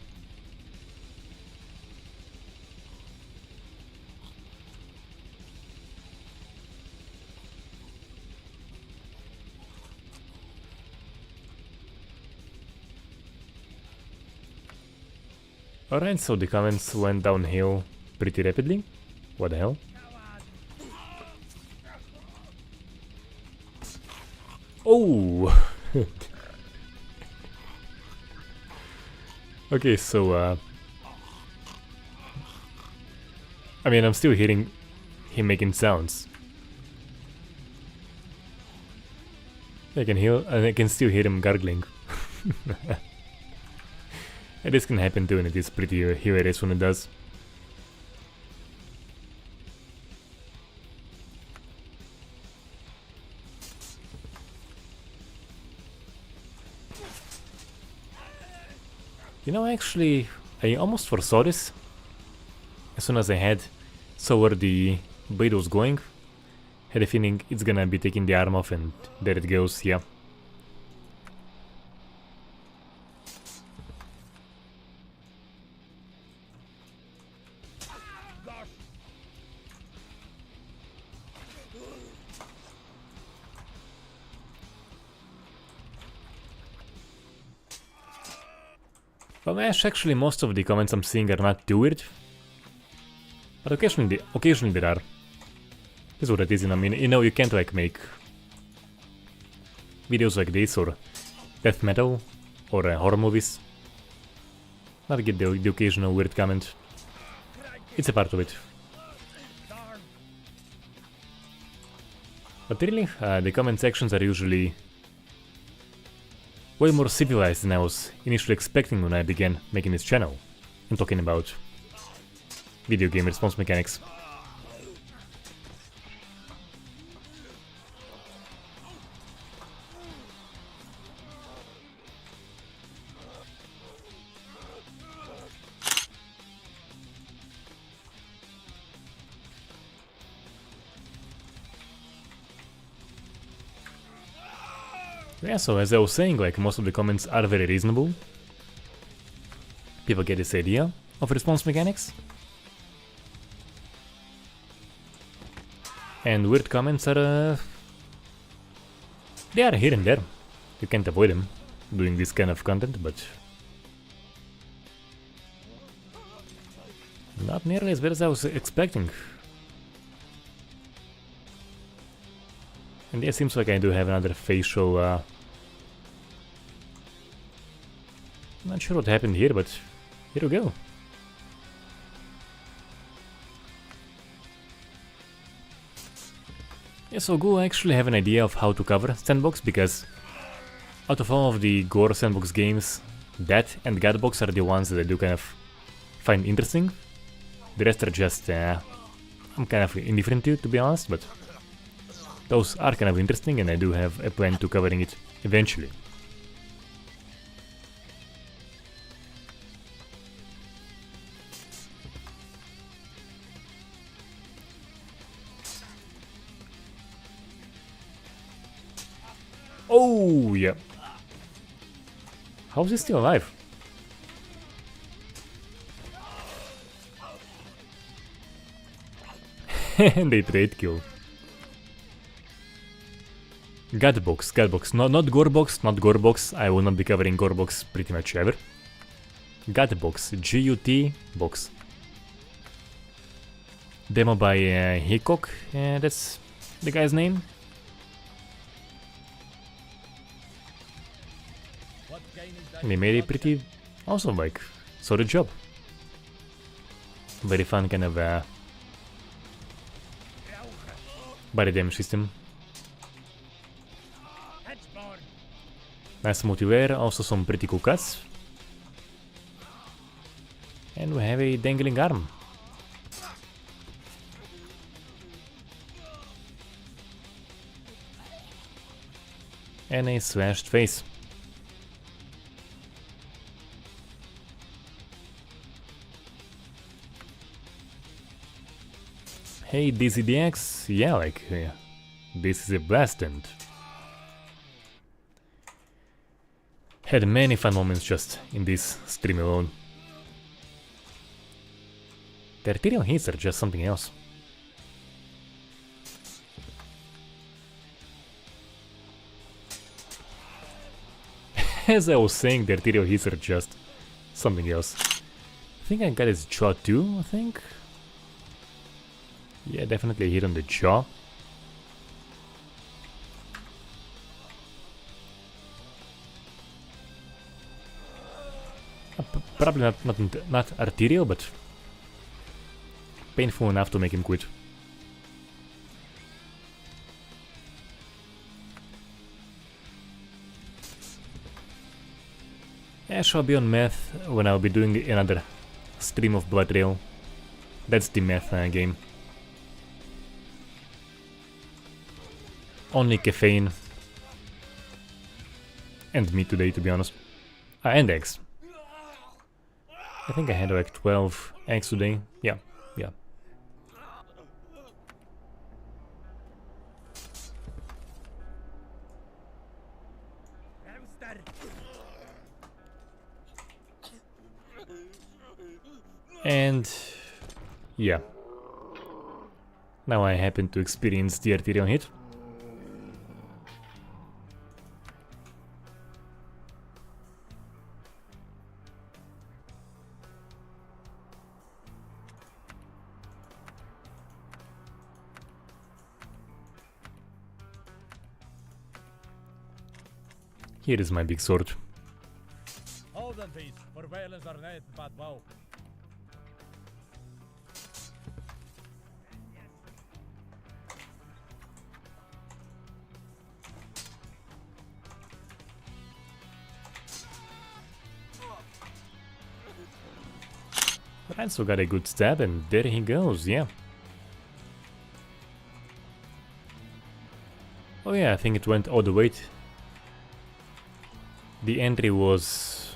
alright, so the comments went downhill pretty rapidly. What the hell? Oh! Okay, so I mean, I'm still hearing him making sounds. I can still hear him gargling. And this can happen too, and it is pretty hilarious when it does. You know, actually, I almost foresaw this. As soon as I saw where the blade was going, had a feeling it's gonna be taking the arm off, and there it goes, yeah. Well, actually, most of the comments I'm seeing are not too weird, but occasionally there are. This is what it is, I mean, you know, you can't like make videos like this or death metal or horror movies. Not get the occasional weird comment. It's a part of it. But really, the comment sections are usually way more civilized than I was initially expecting when I began making this channel and talking about video game response mechanics. Yeah, so as I was saying, like, most of the comments are very reasonable. People get this idea of response mechanics. And weird comments are... they are here and there. You can't avoid them doing this kind of content, but... Not nearly as bad as I was expecting. And yeah, seems like I do have another facial. Not sure what happened here, but here we go. Yeah, so go actually have an idea of how to cover Sandbox, because out of all of the gore Sandbox games, that and Godbox are the ones that I do kind of find interesting. The rest are just, I'm kind of indifferent to be honest, but those are kind of interesting and I do have a plan to covering it eventually. Oh, yeah. How is he still alive? And they trade kill. Godbox, no, not Gorebox, I will not be covering Gorebox pretty much ever. Godbox, G-U-T box. Demo by Hickok, that's the guy's name. And they made it pretty awesome, like, solid job. Very fun kind of body damage system. Nice multiplayer, also some pretty cool cuts. And we have a dangling arm. And a slashed face. Hey DCDX, yeah, like, this is a blast and had many fun moments just in this stream alone. The arterial hits are just something else. As I was saying, the arterial hits are just something else. I think I got his jaw too, I think. Yeah, definitely a hit on the jaw. Probably not arterial, but painful enough to make him quit. I shall be on meth when I'll be doing another stream of Blood Rail. That's the meth game. Only caffeine and meat today, to be honest. And eggs. I think I had like 12 eggs today. Yeah. And yeah. Now I happen to experience the arterial hit. Here is my big sword. Hold them, please. For violence or net, but wow. Ranso got a good stab and there he goes, yeah. Oh yeah, I think it went all the way. The entry was...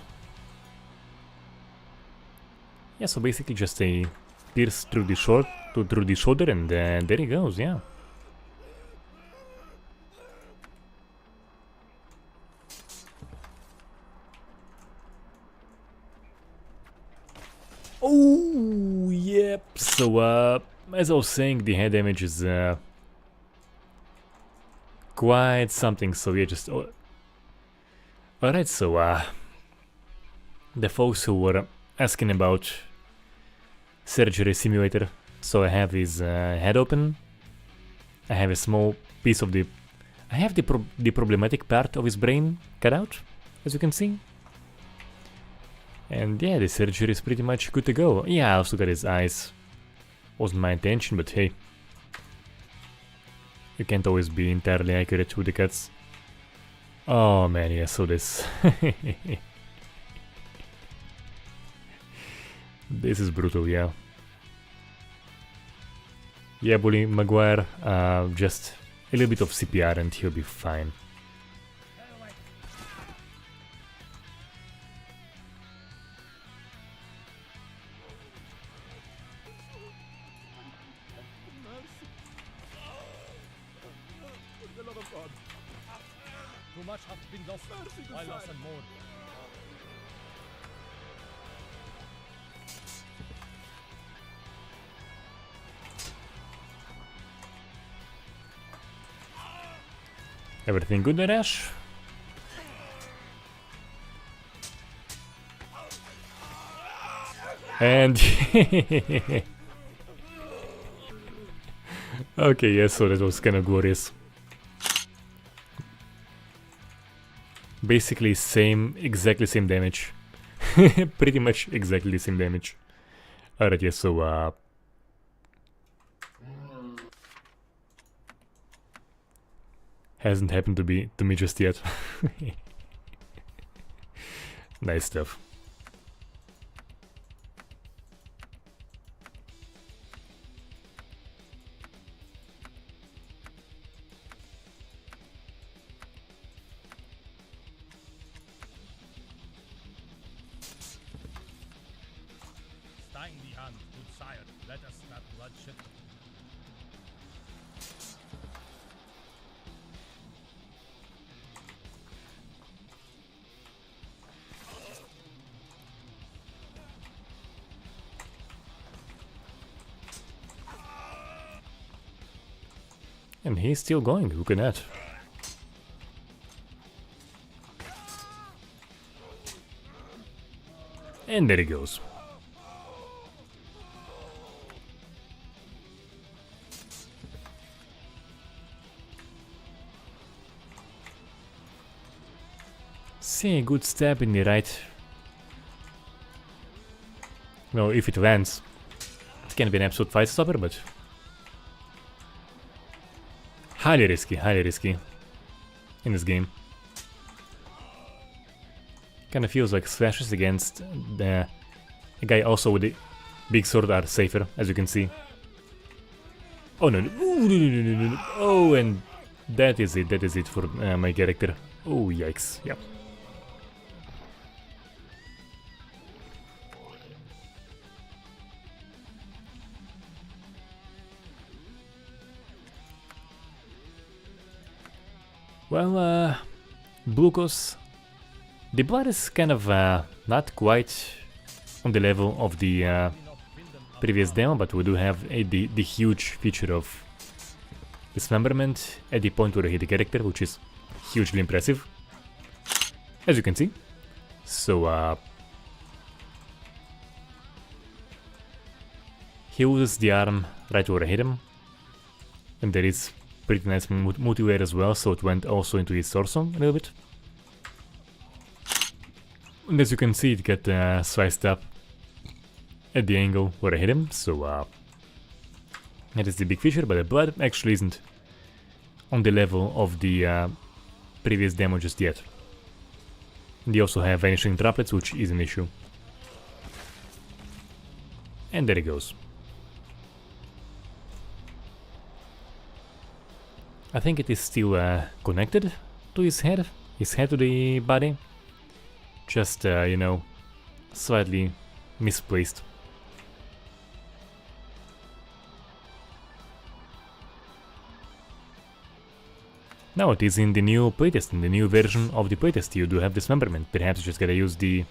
yeah, so basically just a pierce through the shoulder and there he goes, yeah. Oh, yep. So, as I was saying, the head damage is quite something, so yeah, just... Alright, so, the folks who were asking about surgery simulator. So I have his head open. I have a small piece of the... I have the problematic part of his brain cut out, as you can see. And yeah, the surgery is pretty much good to go. Yeah, I also got his eyes. Wasn't my intention, but hey. You can't always be entirely accurate with the cuts. Oh man, yeah, so this... This is brutal, yeah. Yeah, Bully Maguire, just a little bit of CPR and he'll be fine. Too much has been lost. I lost and more. Everything good, Ash? And... okay, yeah, so that was kinda glorious. Basically exactly same damage. Pretty much exactly the same damage. Alright, yeah, so hasn't happened to me just yet. Nice stuff. Stein die Hand, good sire. Let us not bloodshed. And he's still going, look at that. And there he goes. See a good stab in the right. Well, if it lands, it can be an absolute fight stopper, but highly risky in this game. Kinda feels like slashes against a guy also with the big sword are safer, as you can see. Oh no, no. Oh, and that is it for my character. Oh, yikes, yeah. Well, Blukos, the blood is kind of not quite on the level of the previous demo, but we do have the huge feature of dismemberment at the point where I hit the character, which is hugely impressive, as you can see. So he loses the arm right where I hit him, and there is pretty nice multiplayer as well, so it went also into his torso a little bit. And as you can see, it got sliced up at the angle where I hit him, so that is the big feature, but the blood actually isn't on the level of the previous demo just yet. And they also have vanishing droplets, which is an issue. And there it goes. I think it is still connected to his head to the body. Just, you know, slightly misplaced. Now it is in the new playtest, in the new version of the playtest. You do have dismemberment. Perhaps you just gotta use the...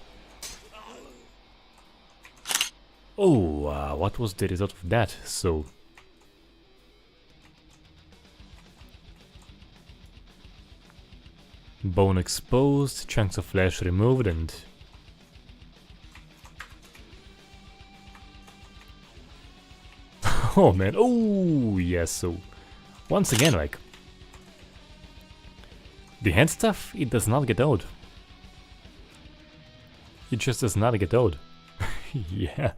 Oh, what was the result of that? So... Bone exposed, chunks of flesh removed, and Oh man, oh yes, so once again, like, the hand stuff, it does not get old. It just does not get old. Yeah.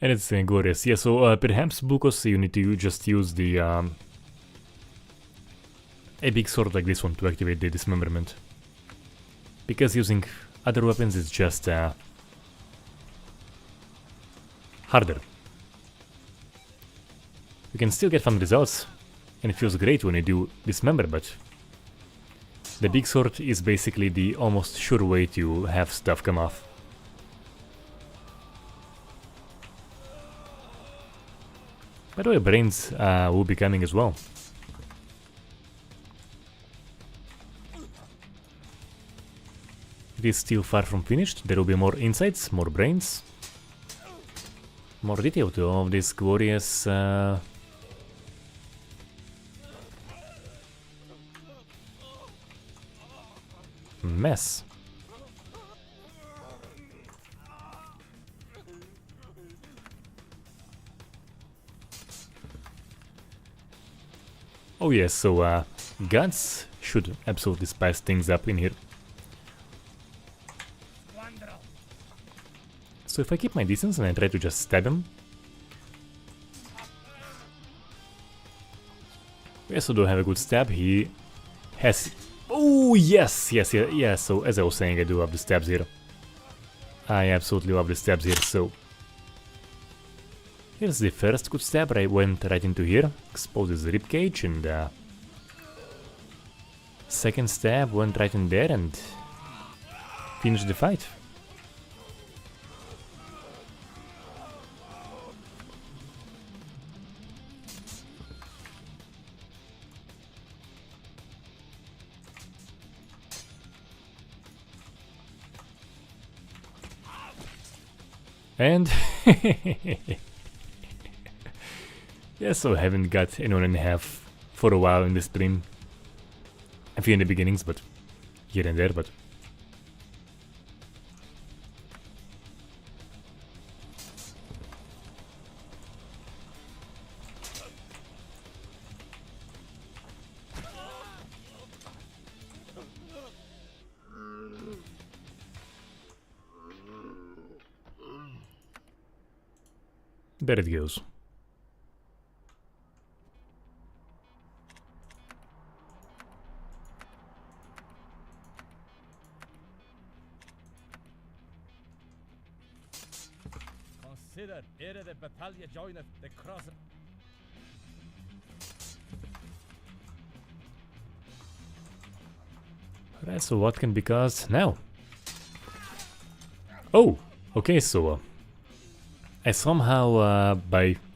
And it's glorious. Yeah, so perhaps Bukos, you need to just use the a big sword like this one to activate the dismemberment. Because using other weapons is just harder. You can still get fun results, and it feels great when you do dismember, but the big sword is basically the almost sure way to have stuff come off. By the way, brains will be coming as well. It is still far from finished. There will be more insights, more brains, more detail to all of this glorious mess. Oh yes, so guns should absolutely spice things up in here. So if I keep my distance and I try to just stab him. We also do have a good stab. He has... Oh yes, yes, yes, yes. So as I was saying, I do love the stabs here. I absolutely love the stabs here, so... Here's the first good stab. I went right into here, exposes the ribcage, and second stab went right in there and finished the fight. And yeah, so I haven't got anyone in half for a while in the stream. A few in the beginnings, but here and there, but there it goes. Consider, ere the battalion joineth the cross. Alright, so what can be caused now? Oh, okay, so I somehow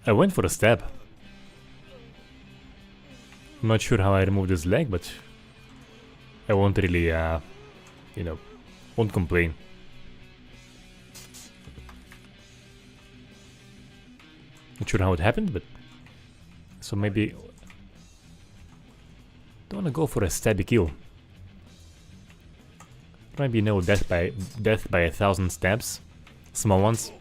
I went for a stab. I'm not sure how I removed his leg, but I won't really, you know, won't complain. Not sure how it happened, but so maybe don't wanna go for a stabby kill. Maybe no death by 1,000 stabs, small ones.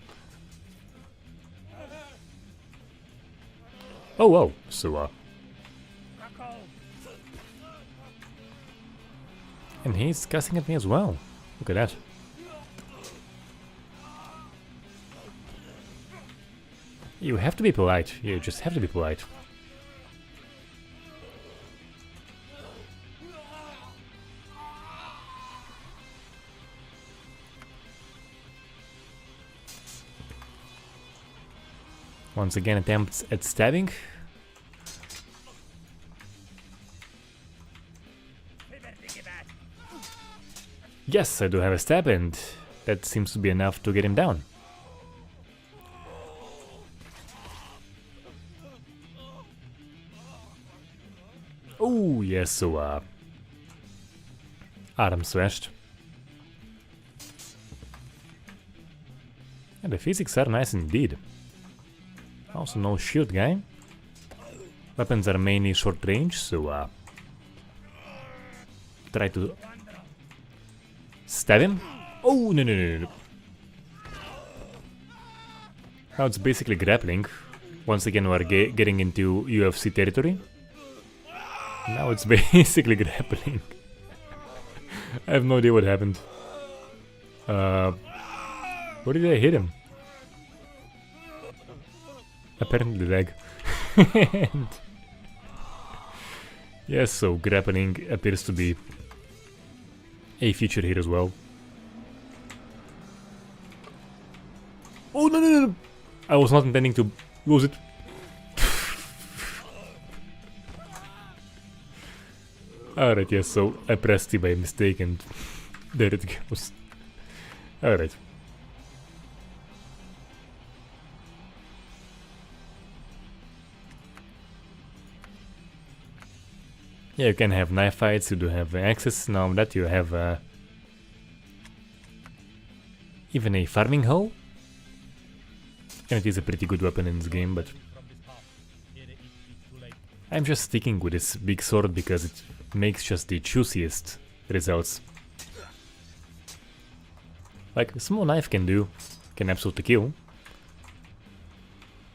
Oh, whoa, so and he's cussing at me as well. Look at that. You have to be polite. You just have to be polite. Once again, attempts at stabbing. Yes, I do have a stab, and that seems to be enough to get him down. Oh, yes, so, arm slashed. And the physics are nice indeed. Also no shield guy. Weapons are mainly short range, so, try to stab him. Oh, no. Now it's basically grappling. Once again, we're getting into UFC territory. Now it's basically grappling. I have no idea what happened. Where did I hit him? Apparently the leg. And yes, so grappling appears to be a feature here as well. Oh no no no! No. I was not intending to lose it. Alright, yes, so I pressed it by mistake and there it goes. Alright. Yeah, you can have knife fights, you do have access, now that you have even a farming hoe. And it is a pretty good weapon in this game, but I'm just sticking with this big sword because it makes just the juiciest results. Like a small knife can absolutely kill.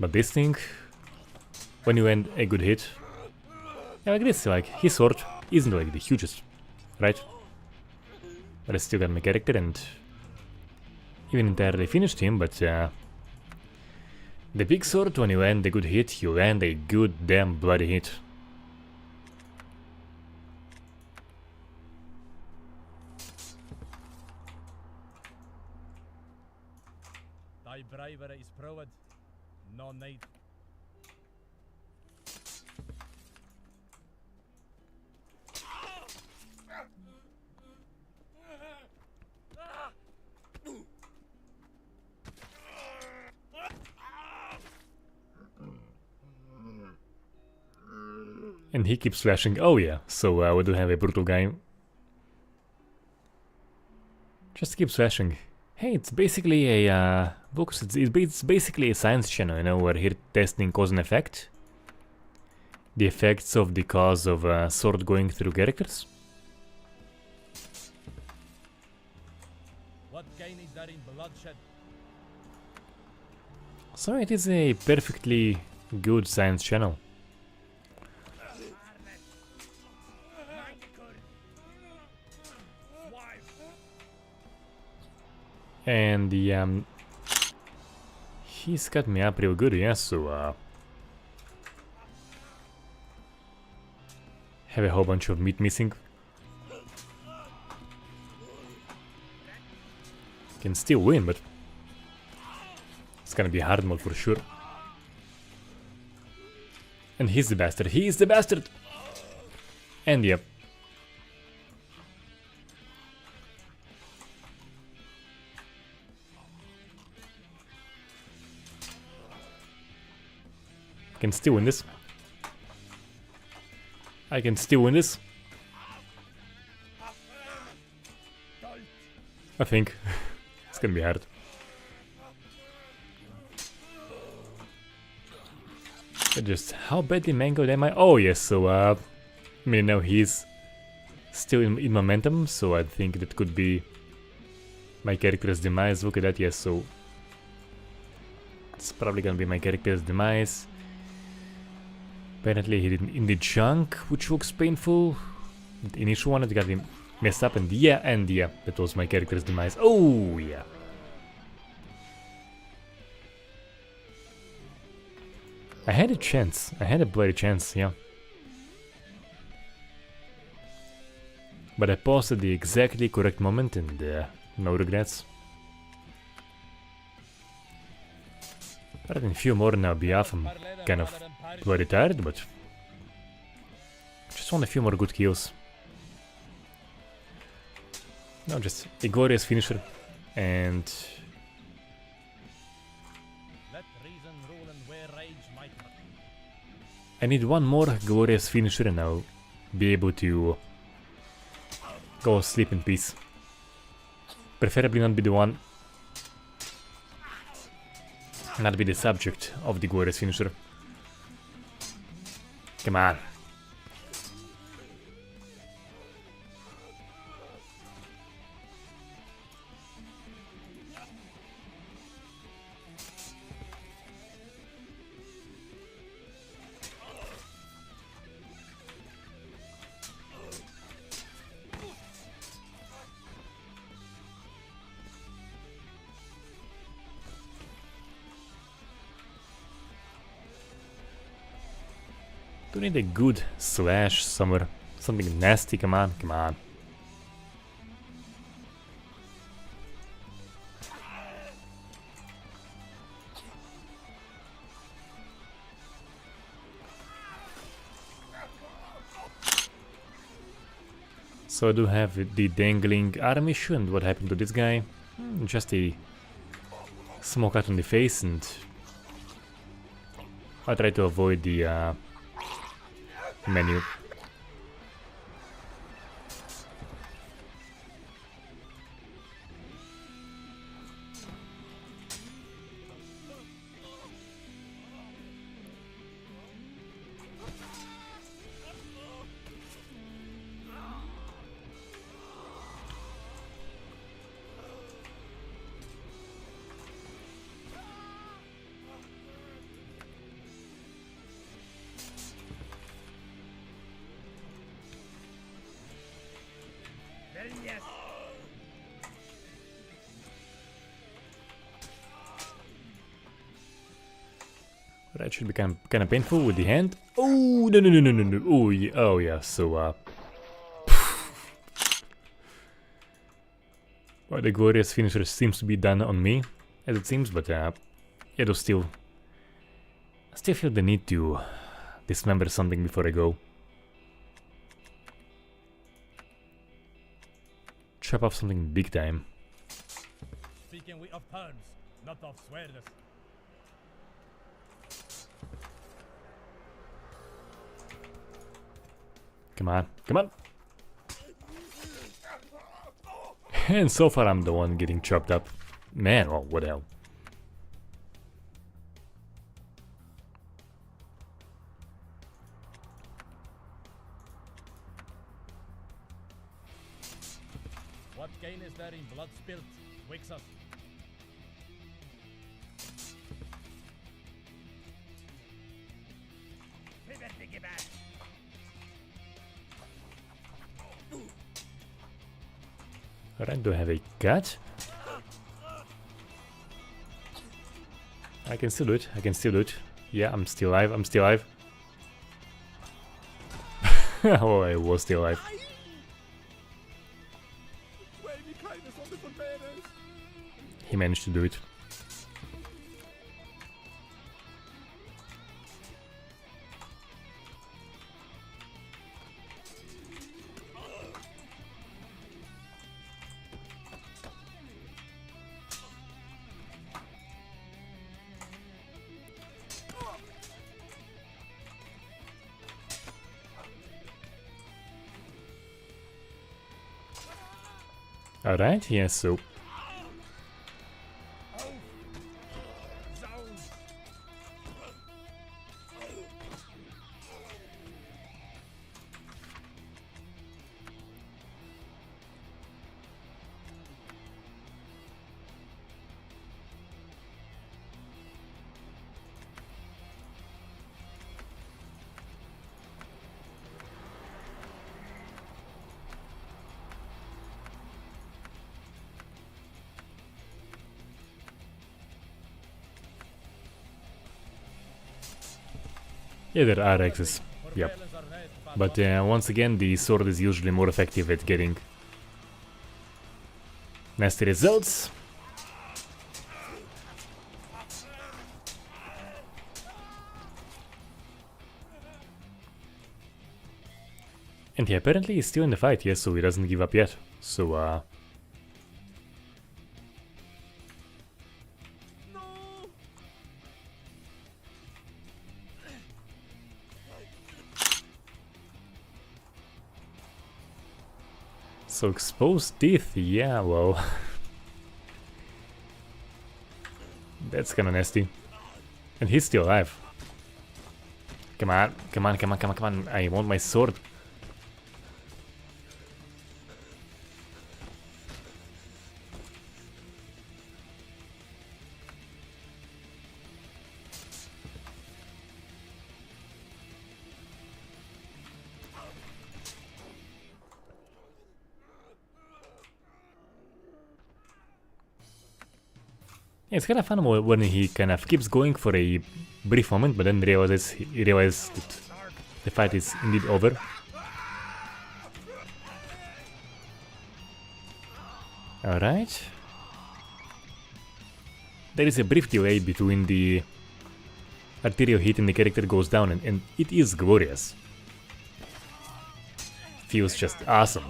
But this thing, when you end a good hit, yeah, like this, like his sword isn't like the hugest, right? But I still got my character and even entirely finished him, but the big sword, when you end a good hit, you land a good damn bloody hit. Thy bravery is proved, no need. And he keeps flashing. Oh yeah, so we do have a brutal guy. Just keeps flashing. Hey, it's basically a books. It's basically a science channel. You know, we're here testing cause and effect. The effects of the cause of a sword going through characters. What gain is there in bloodshed? So it is a perfectly good science channel. And the he's got me up real good, yeah, so have a whole bunch of meat missing. Can still win, but it's gonna be hard mode for sure. And he's the bastard, he is the bastard! And yep. I can still win this. I can still win this. I think. It's gonna be hard. But just how badly mangled am I? Oh yes, so I mean now he's still in momentum, so I think that could be my character's demise. Look at that, yes, so it's probably gonna be my character's demise. Apparently he did in the junk, which looks painful. The initial one, it got him messed up, and yeah, that was my character's demise. Oh, yeah. I had a chance. I had a bloody chance, yeah. But I paused at the exactly correct moment, and no regrets. But in a few more and I'll be off. I'm kind of bloody tired, but just want a few more good kills. No, just a glorious finisher, and Let reason rule and where rage might not. I need one more glorious finisher and I'll be able to go sleep in peace. Preferably not be the one, not be the subject of the glorious finisher. Come on. Do need a good slash somewhere. Something nasty, come on, come on. So I do have the dangling arm issue, and what happened to this guy? Just a small cut on the face, and I try to avoid the menu. Yes. That should be kind of painful with the hand. Oh no! Oh yeah, oh yeah. So well, the glorious finisher seems to be done on me, as it seems. But yeah, though still, I still feel the need to dismember something before I go. Chop off something big time. Speaking we of terms, not of swears. Come on, come on! And so far I'm the one getting chopped up. Man, oh, what the hell. What gain is there in blood spilt? Wakes us. Alright, do I have a cut? I can still do it, I can still do it. Yeah, I'm still alive, I'm still alive. Oh, I was still alive. He managed to do it. Alright, yeah, so yeah, there are X's. Yep. But once again, the sword is usually more effective at getting nasty results. And yeah, apparently he's still in the fight, yes, so he doesn't give up yet. So, so exposed teeth, yeah, well, that's kinda nasty. And he's still alive. Come on, come on, come on, come on, come on, I want my sword. Yeah, it's kind of fun when he kind of keeps going for a brief moment, but then he realizes that the fight is indeed over. Alright. There is a brief delay between the arterial hit and the character goes down, and it is glorious. Feels just awesome.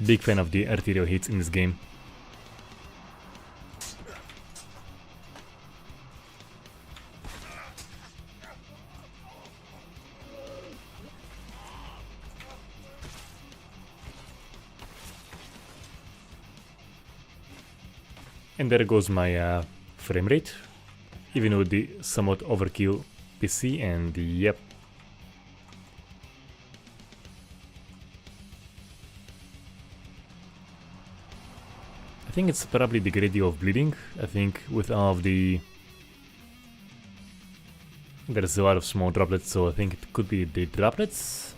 Big fan of the arterial hits in this game. And there goes my frame rate, even with the somewhat overkill PC, and yep. I think it's probably the gradient of bleeding. I think with all of the... there's a lot of small droplets, so I think it could be the droplets.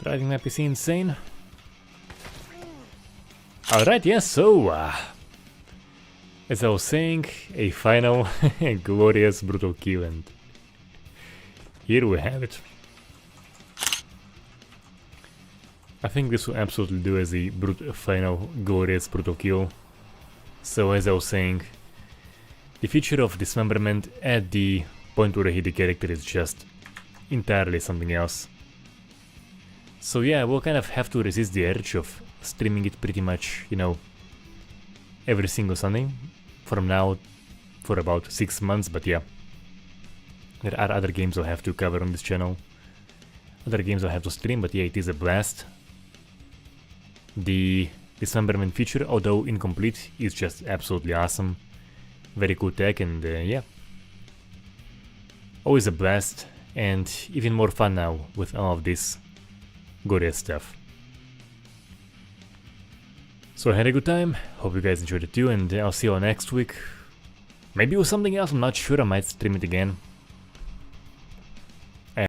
Driving my PC insane. Alright, yes, so... as I was saying, a final glorious brutal kill, and here we have it. I think this will absolutely do as a final glorious brutal kill. So as I was saying, the feature of dismemberment at the point where I hit the character is just entirely something else. So yeah, we'll kind of have to resist the urge of streaming it pretty much, you know, every single Sunday from now for about 6 months, but yeah. There are other games I'll have to cover on this channel, other games I'll have to stream, but yeah, it is a blast. The dismemberment feature, although incomplete, is just absolutely awesome. Very cool tech, and yeah. Always a blast, and even more fun now with all of this glorious stuff. So I had a good time, hope you guys enjoyed it too, and I'll see you all next week. Maybe with something else, I'm not sure, I might stream it again.